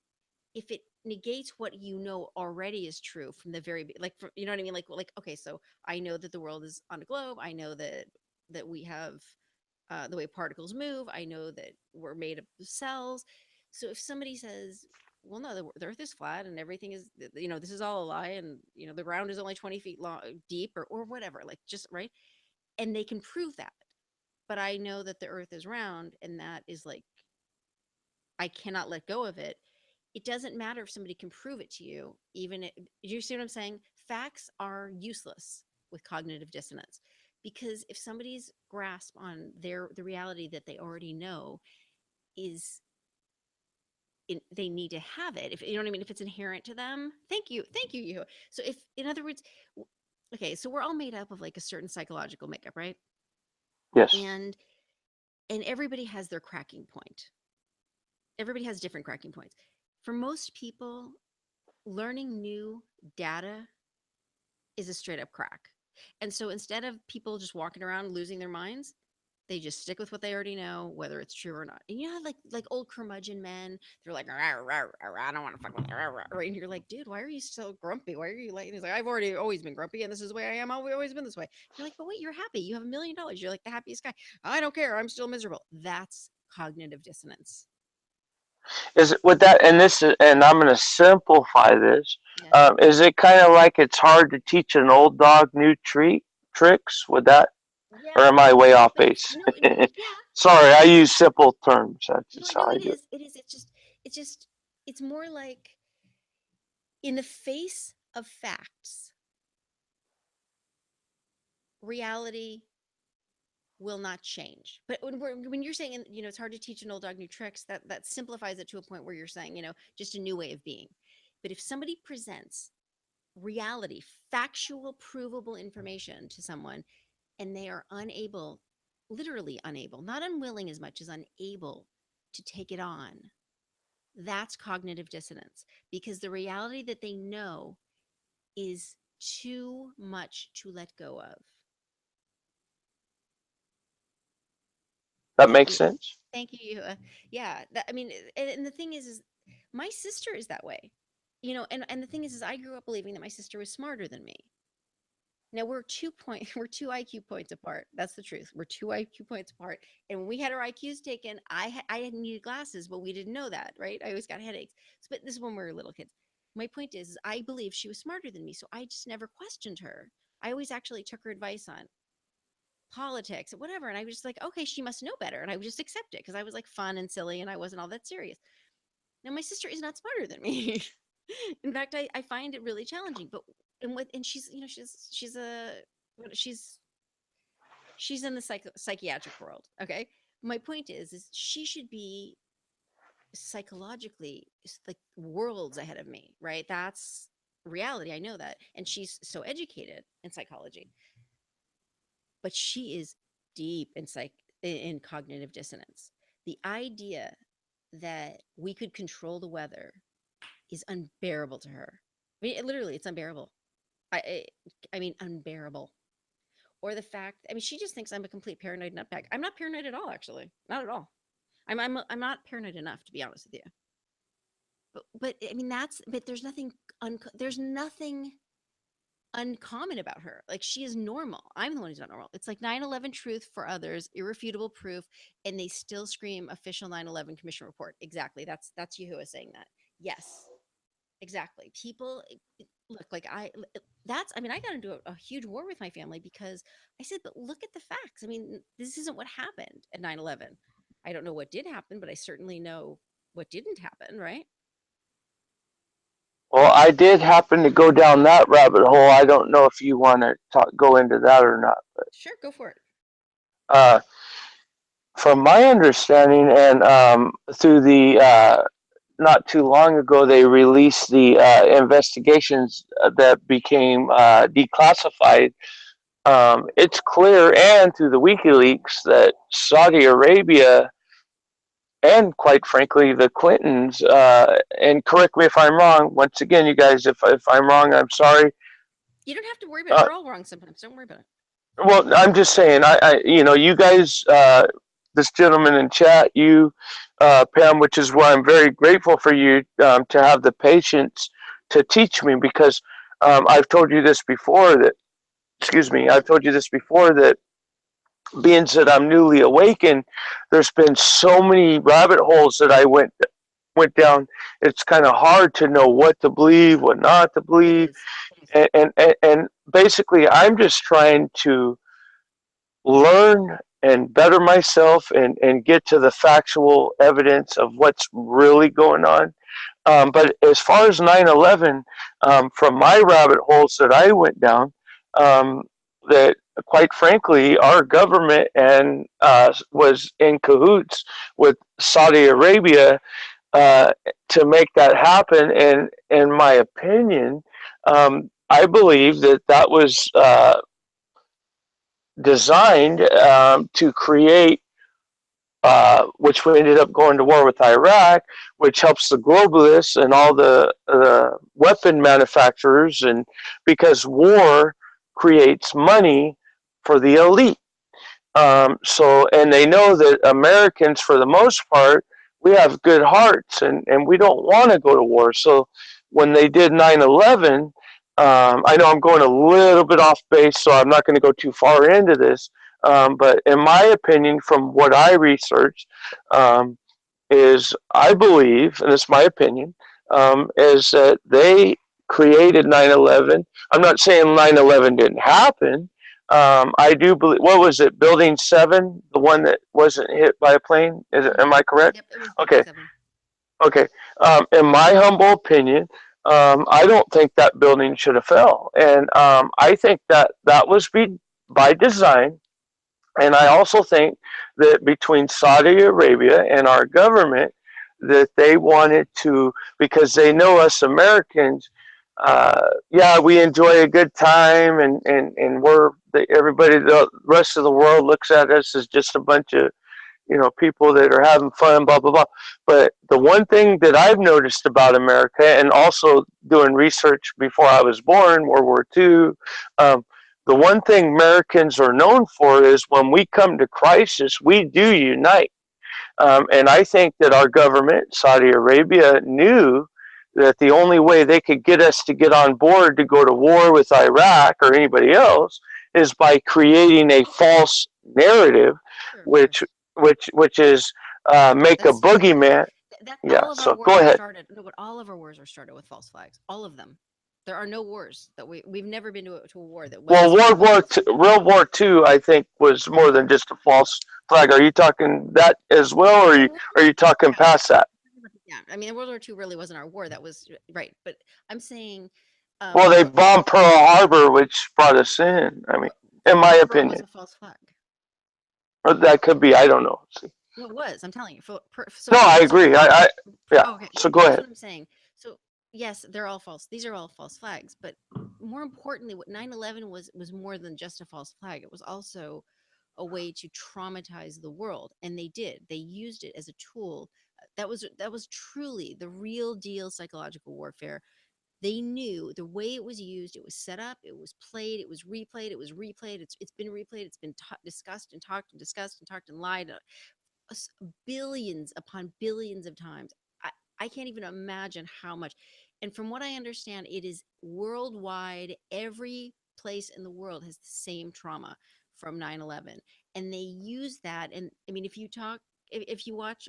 if it negates what you know already is true from the like, you know what I mean, like okay, so I know that the world is on a globe. I know that we have the way particles move. I know that we're made of cells. So if somebody says well, no, the earth is flat and everything is, this is all a lie. And, the ground is only 20 feet long, deep, or whatever, like, just right. And they can prove that. But I know that the earth is round, and that is like, I cannot let go of it. It doesn't matter if somebody can prove it to you, you see what I'm saying? Facts are useless with cognitive dissonance, because if somebody's grasp on the reality that they already know is they need to have it, if you know what I mean, if it's inherent to them. Thank you, you. So if, in other words, okay, so we're all made up of like a certain psychological makeup, right? Yes. And everybody has their cracking point. Everybody has different cracking points. For most people, learning new data is a straight up crack. And so instead of people just walking around losing their minds, they just stick with what they already know, whether it's true or not. And like old curmudgeon men, they're like, "Rah, rah, rah, rah, I don't want to fuck with you," right? And you're like, dude, why are you so grumpy? Why are you like? And he's like, I've already always been grumpy, and this is the way I am. I've always been this way. You're like, but wait, you're happy. You have $1 million. You're like the happiest guy. I don't care. I'm still miserable. That's cognitive dissonance. Is it with that? And this is, and I'm going to simplify this. Yeah. Is it kind of like it's hard to teach an old dog new tricks? Would that, or Yeah. am I way off But it's base? no, yeah. Sorry, I use simple terms. That's No, just how no, I it do it. is. It is. It's more like, in the face of facts, reality will not change. But when you're saying, it's hard to teach an old dog new tricks, that simplifies it to a point where you're saying, just a new way of being. But if somebody presents reality, factual, provable information to someone, and they are unable, literally unable, not unwilling as much as unable to take it on, that's cognitive dissonance, because the reality that they know is too much to let go of. That Thank makes you. sense. Thank you. Yeah. I mean, and the thing is my sister is that way, and the thing is I grew up believing that my sister was smarter than me. Now we're 2 IQ points apart. That's the truth. We're 2 IQ points apart. And when we had our IQs taken, I had needed glasses, but we didn't know that, right? I always got headaches. But this is when we were little kids. My point is I believe she was smarter than me, so I just never questioned her. I always actually took her advice on politics, whatever, and I was just like, okay, she must know better, and I would just accept it because I was like fun and silly, and I wasn't all that serious. Now my sister is not smarter than me. In fact, I find it really challenging. But and she's she's she's in the psychiatric world. Okay, my point is she should be psychologically like worlds ahead of me, right? That's reality. I know that, and she's so educated in psychology, but she is deep in cognitive dissonance. The idea that we could control the weather is unbearable to her. I mean, literally, it's unbearable. I, I mean, unbearable. Or the fact, I mean, she just thinks I'm a complete paranoid nutbag. I'm not paranoid at all, actually, not at all. I'm not paranoid enough, to be honest with you. But I mean, but there's nothing uncommon about her. Like, she is normal. I'm the one who's not normal. It's like 9/11 truth for others, irrefutable proof, and they still scream official 9/11 commission report. Exactly. That's Yahuwah saying that. Yes, exactly. People look like I mean, I got into a huge war with my family because I said, but look at the facts. I mean, this isn't what happened at 9/11. I don't know what did happen, but I certainly know what didn't happen, right? Well, I did happen to go down that rabbit hole. I don't know if you want to go into that or not. Sure, go for it. Uh, from my understanding, and through the not too long ago, they released the investigations that became declassified. It's clear, and through the WikiLeaks, that Saudi Arabia and, quite frankly, the Clintons, and correct me if I'm wrong. Once again, you guys, if I'm wrong, I'm sorry. You don't have to worry about it. Uh, We're all wrong sometimes. Don't worry about it. well, I'm just saying, you guys, this gentleman in chat, you, Pam, which is why I'm very grateful for you to have the patience to teach me, because I've told you this before that, excuse me, I've told you this before that, being that I'm newly awakened, there's been so many rabbit holes that I went went down, it's kind of hard to know what to believe, what not to It believe. is. And basically, I'm just trying to learn and better myself and get to the factual evidence of what's really going on. But as far as 9/11, from my rabbit holes that I went down, um, that quite frankly, our government and was in cahoots with Saudi Arabia to make that happen. And in my opinion, I believe that that was designed to create, which we ended up going to war with Iraq, which helps the globalists and all the weapon manufacturers, and because war creates money for the elite. So, and they know that Americans, for the most part, we have good hearts and we don't want to go to war. So, when they did 9/11, I know I'm going a little bit off base, so I'm not going to go too far into this. But in my opinion, from what I researched, um, is I believe, and it's my opinion, is that they created 9/11. I'm not saying 9/11 didn't happen. I do believe, what was it, Building 7, the one that wasn't hit by a plane? Am Hmm. I correct? Yep, it was Building Okay, 7. okay. In my humble opinion, I don't think that building should have fell. And I think that that was by design, and I also think that between Saudi Arabia and our government, that they wanted to, because they know us Americans, yeah, we enjoy a good time, and everybody, the rest of the world looks at us as just a bunch of, people that are having fun, blah, blah, blah. But the one thing that I've noticed about America, and also doing research before I was born, World War II, the one thing Americans are known for is when we come to crisis, we do unite. And I think that our government, Saudi Arabia, knew that the only way they could get us to get on board to go to war with Iraq or anybody else is by creating a false narrative, Sure, of which course. which is make a That's exactly boogeyman. that. Yeah. All of our So wars go are ahead. started. No, but all of our wars are started with false flags. All of them. There are no wars that we've never been to a war that wasn't Well, started with a false flag. World War II, I think, was more than just a false flag. Are you talking that as well, or Well, World are War you II, talking yeah, past that? yeah. I mean, World War II really wasn't our war. That was right. But I'm saying, Well, they what bombed Pearl Harbor, which brought us in. I mean, in Pearl my Harbor was opinion, a false flag. or that could be. I don't know. See. No, it was. I'm telling you. No, I So agree. Yeah. oh, okay. So go Here's ahead. what I'm saying. So yes, they're all false. These are all false flags. But more importantly, what 9/11 was more than just a false flag. It was also a way to traumatize the world, and they did. They used it as a tool. That was truly the real deal psychological warfare. They knew the way it was used. It was set up. It was played. It was replayed. It was replayed. It's been replayed. It's been discussed and talked and discussed and talked and lied billions upon billions of times. I can't even imagine how much. And from what I understand, it is worldwide. Every place in the world has the same trauma from 9/11. And they use that. And I mean, if you watch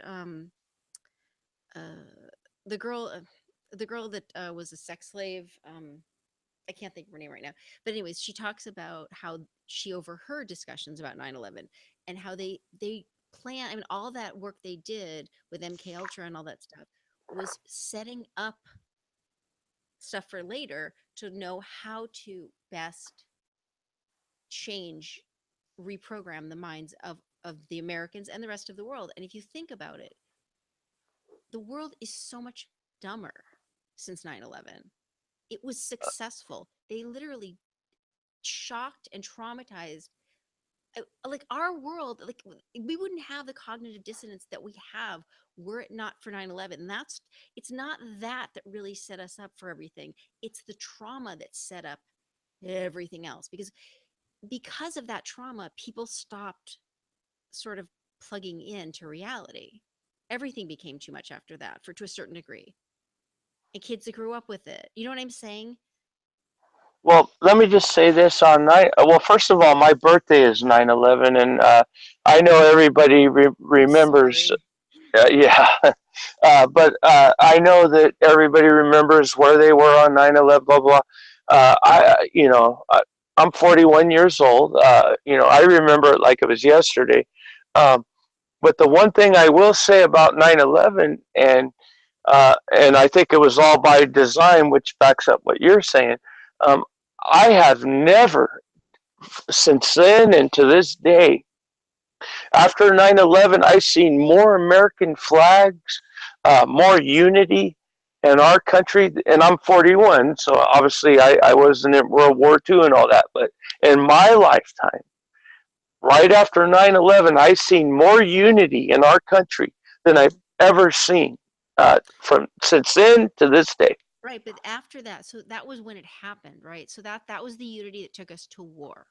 uh, the girl, the girl that was a sex slave, I can't think of her name right now. But anyways, she talks about how she overheard discussions about 9/11 and how they plan. I mean, all that work they did with MK Ultra and all that stuff was setting up stuff for later to know how to best change, reprogram the minds of the Americans and the rest of the world. And if you think about it, the world is so much dumber since 9/11. It was successful. They literally shocked and traumatized like our world. Like we wouldn't have the cognitive dissonance that we have were it not for 9/11. And it's not that really set us up for everything. It's the trauma that set up everything else, because of that trauma people stopped sort of plugging into reality. Everything became too much after that, for to a certain degree, and kids that grew up with it, you know what I'm saying? Well, let me just say this on night. Well, first of all, my birthday is 9/11, and I know everybody I'm remembers. sorry. Yeah. I know that everybody remembers where they were on 9/11. Blah blah. I'm 41 years old. I remember it like it was yesterday. Um, but the one thing I will say about 9/11, and I think it was all by design, which backs up what you're saying. Um, I have never, since then and to this day, after 9/11, I've seen more American flags, more unity in our country. And I'm 41, so obviously I wasn't in World War II and all that. But in my lifetime, right after 9/11, I've seen more unity in our country than I've ever seen from since then to this day. Right, but after that, so that was when it happened, right? So that was the unity that took us to war.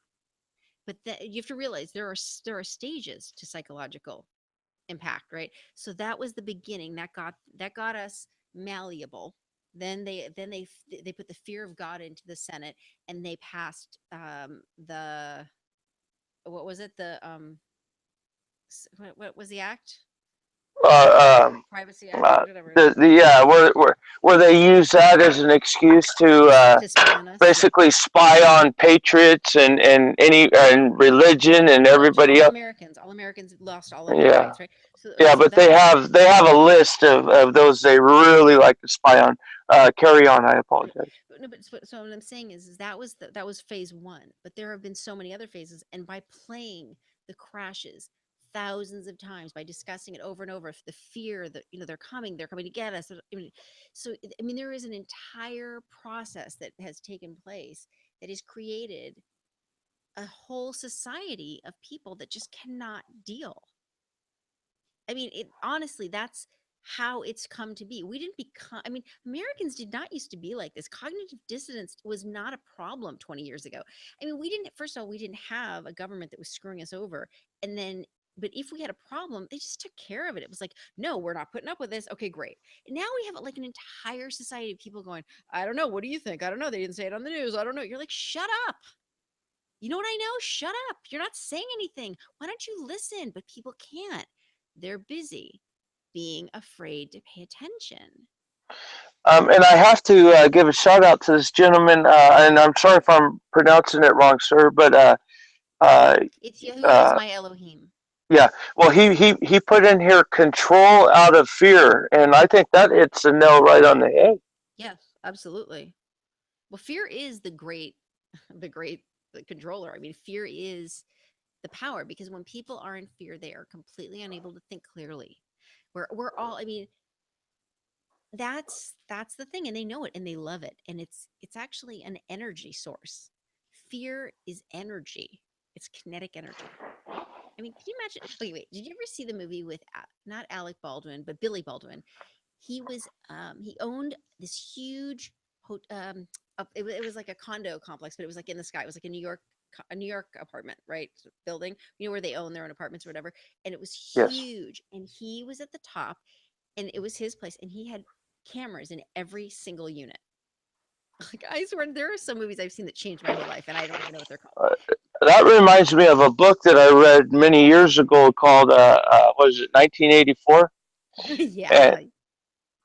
But you have to realize there are stages to psychological impact, right? So that was the beginning. That got us malleable. Then they put the fear of God into the Senate, and they passed the what was it what was the act? Uh, Privacy Act, whatever it is. yeah, where they use that as an excuse to To spy on us, yeah. basically spy on patriots and religion and Well, just everybody all else. Americans. All Americans lost all of their Yeah, rights, right? So yeah, so but that they have a list of those they really like to spy on. Carry on. I apologize. no, but so what I'm saying is that was phase one. But there have been so many other phases, and by playing the crashes thousands of times, by discussing it over and over, the fear that they're coming to get us. I mean, there is an entire process that has taken place that has created a whole society of people that just cannot deal. I mean, it honestly, that's how it's come to be. We didn't become, I mean, Americans did not used to be like this. Cognitive dissonance was not a problem 20 years ago. I mean, first of all, we didn't have a government that was screwing us over. And then, but if we had a problem, they just took care of it. It was like, no, we're not putting up with this. Okay, great. And now we have like an entire society of people going, I don't know. What do you think? I don't know. They didn't say it on the news. I don't know. You're like, shut up. You know what I know? Shut up. You're not saying anything. Why don't you listen? But people can't. They're busy being afraid to pay attention. And I have to give a shout out to this gentleman, and I'm sorry if I'm pronouncing it wrong, sir, but uh, It's Yahuwah is uh, my Elohim. yeah. Well, he put in here control out of fear, and I think that hits the nail right on the head. Yes, absolutely. Well, fear is the great controller. I mean, fear is the power because when people are in fear, they are completely unable to think clearly. We're all, I mean, that's the thing, and they know it and they love it, and it's actually an energy source. Fear is energy. It's kinetic energy. I mean, can you imagine? Okay, wait. Did you ever see the movie with not Alec Baldwin, but Billy Baldwin? He owned this huge it was like a condo complex, but it was like in the sky. It was like a New York apartment, right? Building, where they own their own apartments or whatever. And it was Yes. huge. And he was at the top, and it was his place, and he had cameras in every single unit. Like, I swear, there are some movies I've seen that changed my whole life, and I don't even know what they're called. Uh, that reminds me of a book that I read many years ago called, was it 1984?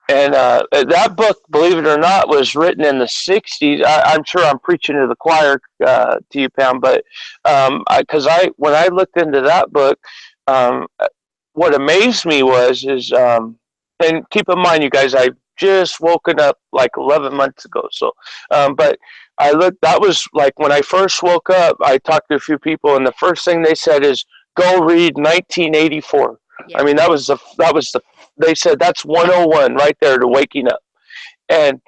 And, Yeah. that book, believe it or not, was written in the 60s. I'm sure I'm preaching to the choir to you, Pam, but because when I looked into that book, um, what amazed me and keep in mind, you guys, I just woken up like 11 months ago. So, but I looked, that was like when I first woke up, I talked to a few people, and the first thing they said is, go read 1984. I Yeah. mean, they said that's 101 right there to waking up. And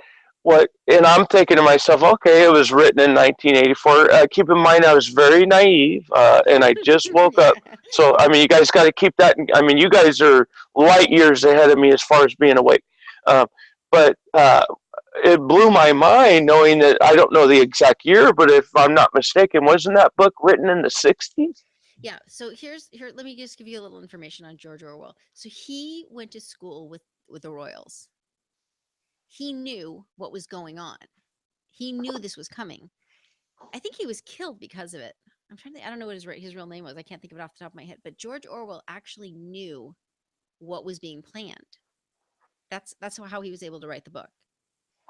and I'm thinking to myself, okay, it was written in 1984. Keep in mind, I was very naive, and I just woke Yeah. up. So, I mean, you guys got to keep that. I mean, you guys are light years ahead of me as far as being awake. Um, but it blew my mind knowing that I don't know the exact year, but if I'm not mistaken, wasn't that book written in the 60s? Yeah. So let me just give you a little information on George Orwell. So he went to school with the Royals. He knew what was going on. He knew this was coming. I think he was killed because of it. I don't know what his real name was. I can't think of it off the top of my head. But George Orwell actually knew what was being planned. That's how he was able to write the book.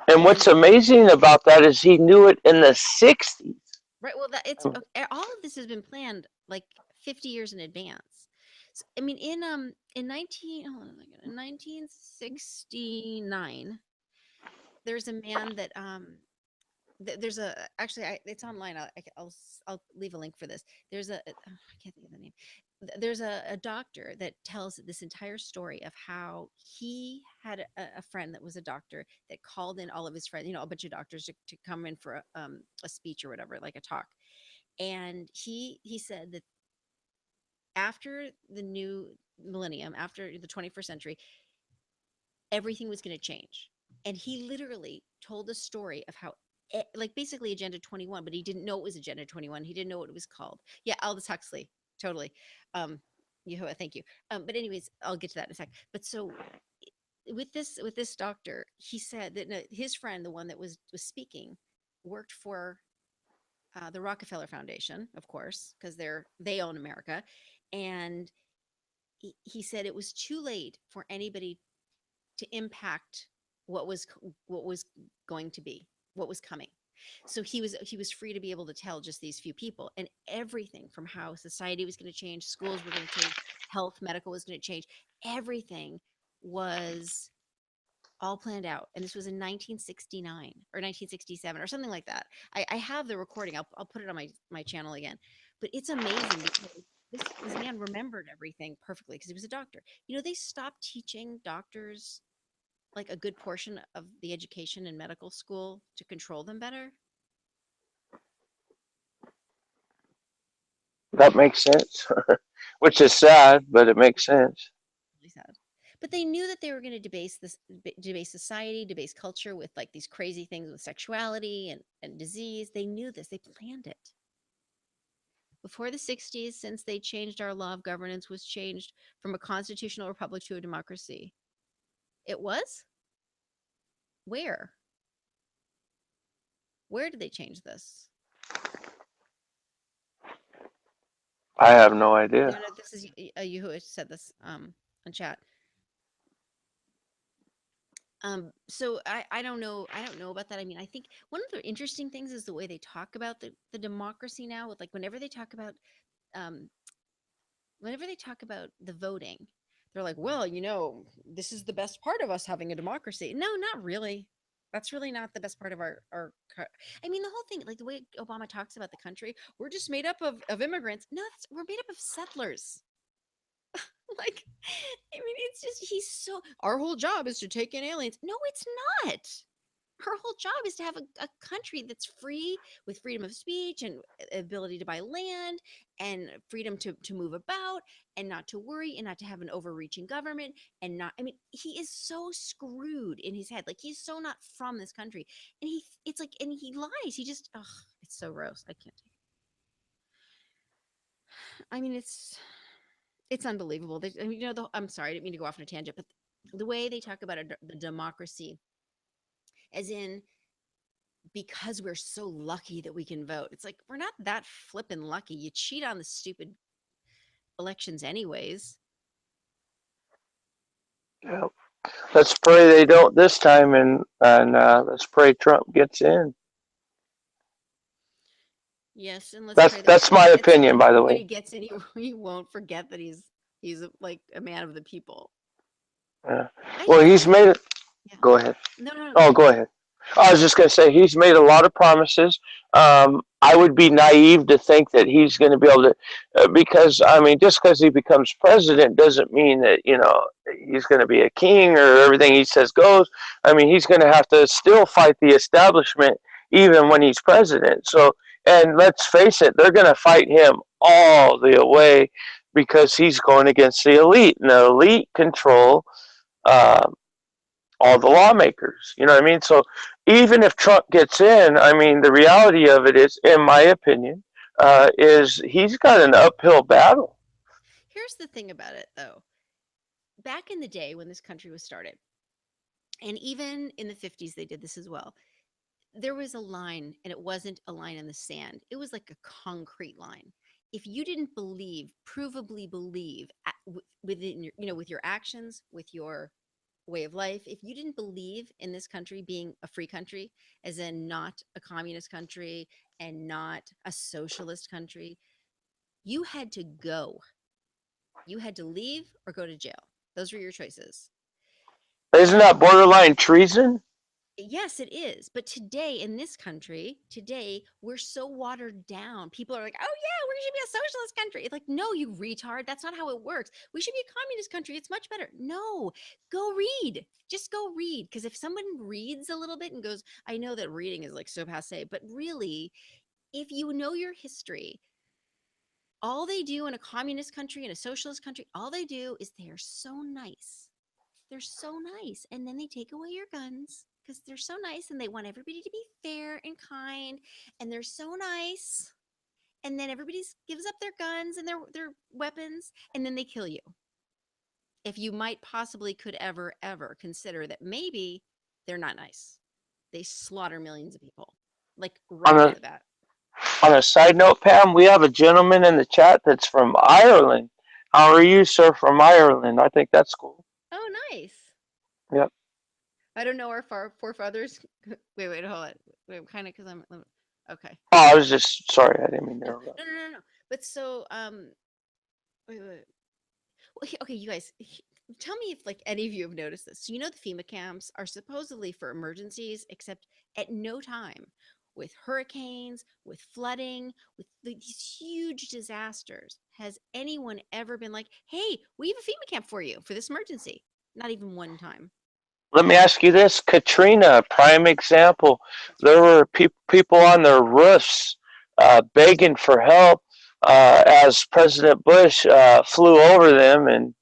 And And what's then amazing about that is he knew it in the 60s. right, well, that it's all of this has been planned like 50 years in advance. So, I mean, in 19 hold on a second, in 1969, there's a man that there's a actually it's online. I'll leave a link for this. There's I can't think of the name. There's a doctor that tells this entire story of how he had a friend that was a doctor that called in all of his friends, a bunch of doctors to come in for a speech or whatever, like a talk. And he said that after the new millennium, after the 21st century, everything was going to change. And he literally told a story of how, like basically Agenda 21, but he didn't know it was Agenda 21. He didn't know what it was called. Yeah, Aldous Huxley, totally. Um, Yehoah, thank you. But anyways, I'll get to that in a sec. But so with this doctor, he said that his friend, the one that was speaking, worked for the Rockefeller Foundation, of course, because they own America, and he said it was too late for anybody to impact what was going to be, what was coming. So he was free to be able to tell just these few people, and everything from how society was going to change, schools were going to change, health, medical was going to change, everything was all planned out. And this was in 1969 or 1967 or something like that. I have the recording. I'll put it on my channel again. But it's amazing because this man remembered everything perfectly because he was a doctor. They stopped teaching doctors like a good portion of the education in medical school to control them better. That makes sense, which is sad, but it makes sense. Really sad. But they knew that they were going to debase society, debase culture with like these crazy things with sexuality and disease. They knew this. They planned it. Before the 60s, since they changed our law of governance was changed from a constitutional republic to a democracy. It was? Where? Where did they change this? I have no idea. No, no, this is you who said this on chat. So I don't know. I don't know about that. I mean, I think one of the interesting things is the way they talk about the democracy now. With like um, whenever they talk about the voting, they're like, well, this is the best part of us having a democracy. No, not really. That's really not the best part of I mean, the whole thing, like the way Obama talks about the country, we're just made up of immigrants. No, we're made up of settlers. Like, I mean, it's just our whole job is to take in aliens. No, it's not. Her whole job is to have a country that's free with freedom of speech and ability to buy land and freedom to move about and not to worry and not to have an overreaching government and not, I mean, he is so screwed in his head. Like he's so not from this country. And it's like, and he lies. He just, it's so gross. I can't take it. I mean, it's unbelievable. I mean, I'm sorry, I didn't mean to go off on a tangent, but the way they talk about the democracy, as in because we're so lucky that we can vote. It's like we're not that flippin' lucky. You cheat on the stupid elections anyways. Yeah. Let's pray they don't this time, and let's pray Trump gets in. Yes, and let's That's pray that that's my opinion, by the when he way. gets in, he won't forget that like a man of the people. Yeah. I Well, just he's I made it. Yeah. Go ahead. No, no, no, go Oh, ahead. go ahead. I was just going to say he's made a lot of promises. I would be naive to think that he's going to be able to, because I mean, just because he becomes president doesn't mean that he's going to be a king or everything he says goes. I mean, he's going to have to still fight the establishment even when he's president. So, and let's face it, they're going to fight him all the way because he's going against the elite, and the elite control. Uh, all the lawmakers. You know what I mean? So even if Trump gets in, I mean, the reality of it is, in my opinion, is he's got an uphill battle. Here's the thing about it though. Back in the day when this country was started, and even in the 50s they did this as well. There was a line, and it wasn't a line in the sand. It was like a concrete line. If you didn't provably believe within your, with your actions, with your way of life. If you didn't believe in this country being a free country, as in not a communist country and not a socialist country, you had to go. You had to leave or go to jail. Those were your choices. Isn't And that borderline treason? yes, it is. But today in this country, today, we're so watered down. People are like, oh, yeah, we should be a socialist country. It's like, no, you retard. That's not how it works. We should be a communist country. It's much better. No, go read. Just go read. Because if someone reads a little bit and goes, I know that reading is like so passe, but really, if you know your history, all they do in a communist country, in a socialist country, all they do is they are so nice. They're so nice. And then they take away your guns because they're so nice and they want everybody to be fair and kind. And they're so nice. And then everybody gives up their guns and their weapons and then they kill you. If you might possibly could ever consider that maybe they're not nice. They slaughter millions of people, like right On off a the bat. on a side note, Pam, we have a gentleman in the chat that's from Ireland. How are you, sir, from Ireland? I think that's cool. Oh, nice. Yep. I don't know our forefathers. Wait, hold on. Wait, kind of because I'm okay. Oh, I was just sorry. I didn't mean to No, interrupt. no. But so, wait. Well, okay, you guys, tell me if like any of you have noticed this. So, the FEMA camps are supposedly for emergencies, except at no time with hurricanes, with flooding, with these huge disasters has anyone ever been like, "Hey, we have a FEMA camp for you for this emergency." Not even one time. Let me ask you this: Katrina, prime example. That's There right. were people on their roofs begging for help as President Bush flew over them and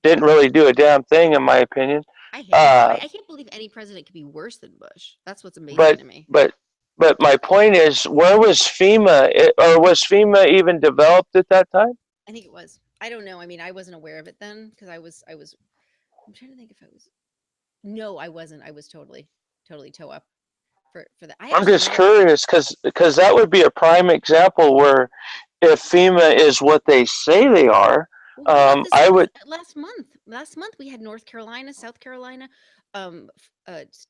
didn't really do a damn thing, in my opinion. I hate him. Uh, I can't believe any president could be worse than Bush. That's what's amazing but to me. but but my point is, where was FEMA, or was FEMA even developed at that time? I think it was. I don't know. I mean, I wasn't aware of it then because I was. I'm trying to think if I was. No, I wasn't. I was totally toe up for that. I I'm actually just never. curious because that would be a prime example where if FEMA is what they say they are, Well, what about this I would. last month? Last month we had North Carolina, South Carolina,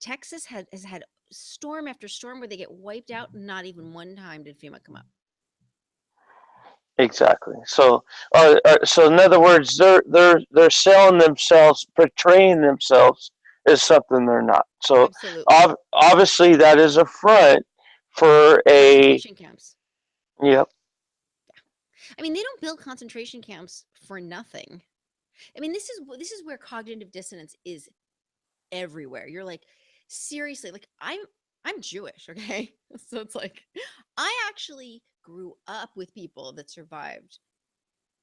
Texas has had storm after storm where they get wiped out. Not even one time did FEMA come up. Exactly. So in other words, they're selling themselves, portraying themselves as something they're not. So Absolutely. obviously that is a front for a. Concentration camps. Yep. I mean, they don't build concentration camps for nothing. I mean, this is where cognitive dissonance is everywhere. You're like, seriously, like I'm Jewish, okay? So it's like I actually grew up with people that survived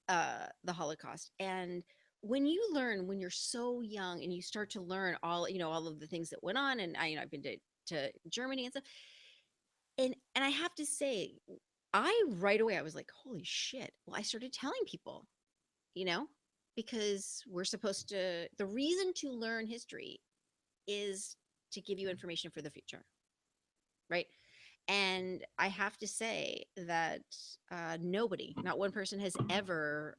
the Holocaust. And when you're so young and you start to learn all of the things that went on, and I've been to Germany and stuff, and I have to say, I right away I was like, holy shit. Well, I started telling people, you know, because we're supposed to, the reason to learn history is to give you information for the future, right? And I have to say that nobody, not one person, has ever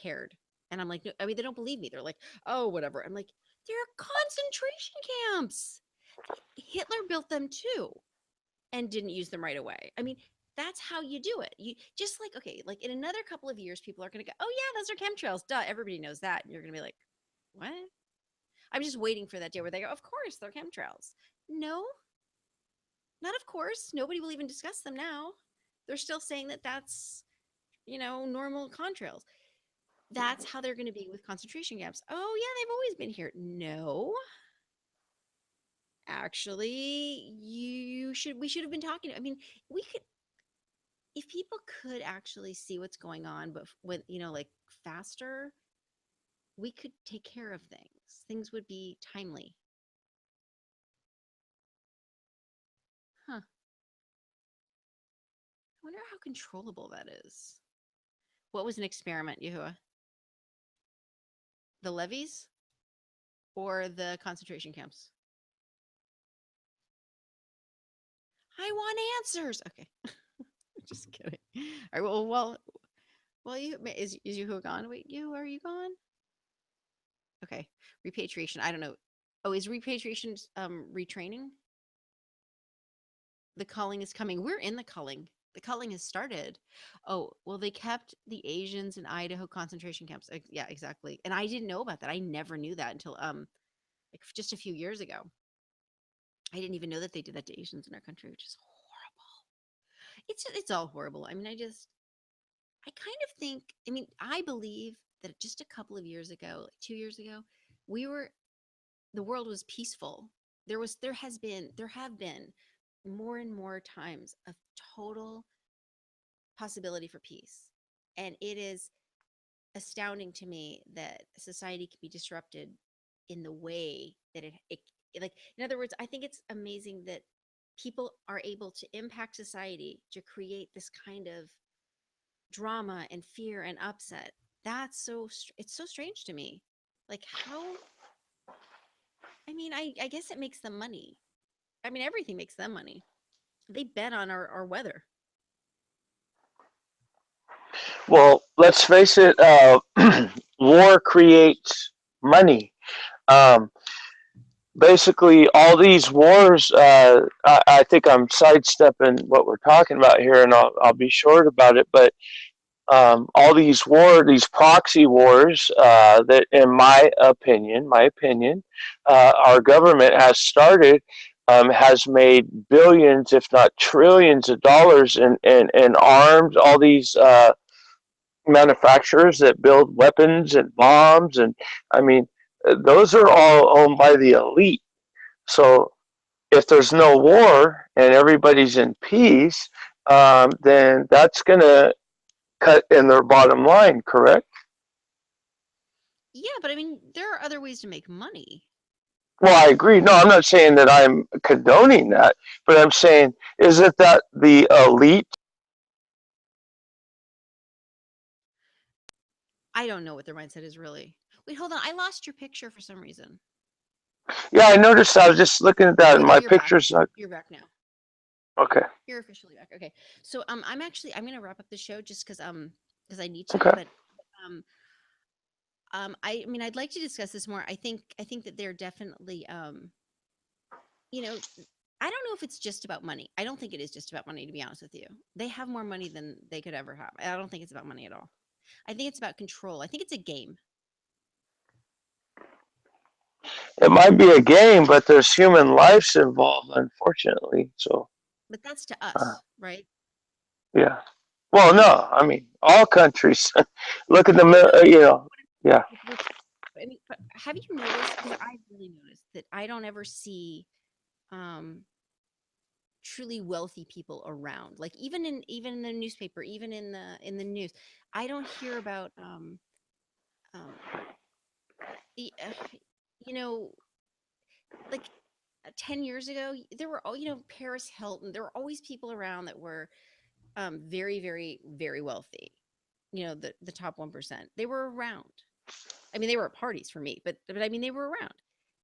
cared. And I'm like, no, I mean, they don't believe me. They're like, oh, whatever. I'm like, they're concentration camps. Hitler built them too, and didn't use them right away. I mean, that's how you do it. You just like, okay, like in another couple of years, people are going to go, oh yeah, those are chemtrails. Duh, everybody knows that. And you're going to be like, what? I'm just waiting for that day where they go, of course, they're chemtrails. No, not of course. Nobody will even discuss them now. They're still saying that that's, normal contrails. That's how they're going to be with concentration camps. Oh, yeah, they've always been here. No, actually, we should have been talking. I mean, we could, if people could actually see what's going on, but when, like faster, we could take care of things. Things would be timely. Huh. I wonder how controllable that is. What was an experiment, Yahuwah? The levees or the concentration camps? I want answers. Okay. Just kidding. All right. Well, Well, is Yoo-hoo gone? Wait, you are you gone? Okay, repatriation. I don't know. Oh, is repatriation retraining? The culling is coming. We're in the culling. The culling has started. Oh, well, they kept the Asians in Idaho concentration camps. Yeah, exactly. And I didn't know about that. I never knew that until like just a few years ago. I didn't even know that they did that to Asians in our country, which is horrible. It's all horrible. I mean, I kind of think, I mean, I believe that just a couple of years ago, like 2 years ago, we were the world was peaceful. There have been more and more times of total possibility for peace. And it is astounding to me that society can be disrupted in the way that like, in other words, I think it's amazing that people are able to impact society to create this kind of drama and fear and upset. It's so strange to me. Like, how, I mean, I guess it makes them money. I mean, everything makes them money. They bet on our weather. Well, let's face it. War creates money. Um, Basically, all these wars. I think I'm sidestepping what we're talking about here, and I'll be short about it. But all these proxy wars, that, in my opinion, our government has started, has made billions, if not trillions, of dollars in arms. All these manufacturers that build weapons and bombs, and I mean, those are all owned by the elite. So if there's no war and everybody's in peace, then that's going to cut in their bottom line, correct? Yeah, but I mean, there are other ways to make money. Well, I agree. No, I'm not saying that I'm condoning that, but I'm saying, is it that the elite? I don't know what their mindset is really. Wait, hold on. I lost your picture for some reason. Yeah, I noticed. I was just looking at that, Okay, and there my you're back. picture's not You're back now. okay. You're officially back. Okay. So I'm gonna wrap up the show just because I need to, Okay. but um I mean, I'd like to discuss this more. I think that they're definitely you know, I don't know if it's just about money. I don't think it is just about money, to be honest with you. They have more money than they could ever have. I don't think it's about money at all. I think it's about control. I think it's a game. It might be a game, but there's human lives involved, unfortunately. So, But that's to uh, us, right? yeah. Well, no, I mean all countries. Look at No, no, no. yeah. We're I mean, but have you noticed? Because I've really noticed that I don't ever see um, truly wealthy people around. Like even in the newspaper, even in the news, I don't hear about um, the, you know, like 10 years ago, there were all Paris Hilton. There were always people around that were very, very, very wealthy. The top 1%. They were around. I mean, they were at parties for me, but I mean, they were around.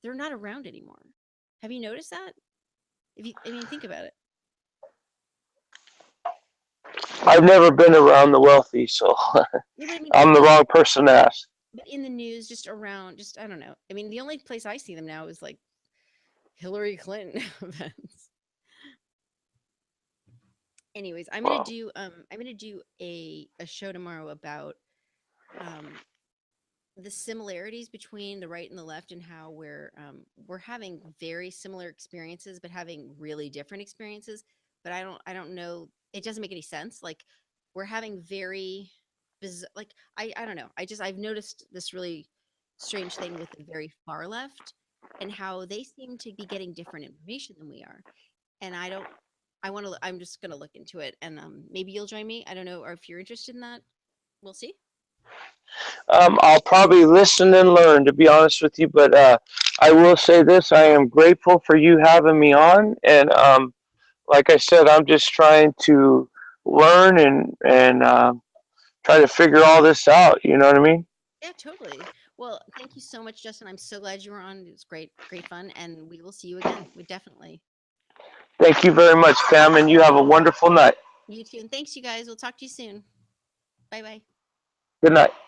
They're not around anymore. Have you noticed that? If you, I mean, think about it. I've never been around the wealthy, so Yeah, but I mean, I'm the wrong person to ask. but in the news, just around, just I don't know. I mean, the only place I see them now is like Hillary Clinton events. Anyways, Well, I'm gonna do a show tomorrow about um the similarities between the right and the left and how we're having very similar experiences but having really different experiences. But I don't know, it doesn't make any sense. Like, we're having very like, I don't know, I've noticed this really strange thing with the very far left and how they seem to be getting different information than we are. And I don't I want to I'm just going to look into it, and maybe you'll join me. I don't know, or if you're interested in that, we'll see. I'll probably listen and learn, to be honest with you. But I will say this: I am grateful for you having me on, and like I said, I'm just trying to learn and try to figure all this out. You know what I mean? Yeah, totally. Well, thank you so much, Justin. I'm so glad you were on. It was great, great fun, and we will see you again. We definitely. Thank you very much, Pam, and you have a wonderful night. You too. And thanks, you guys. We'll talk to you soon. Bye bye. Good night.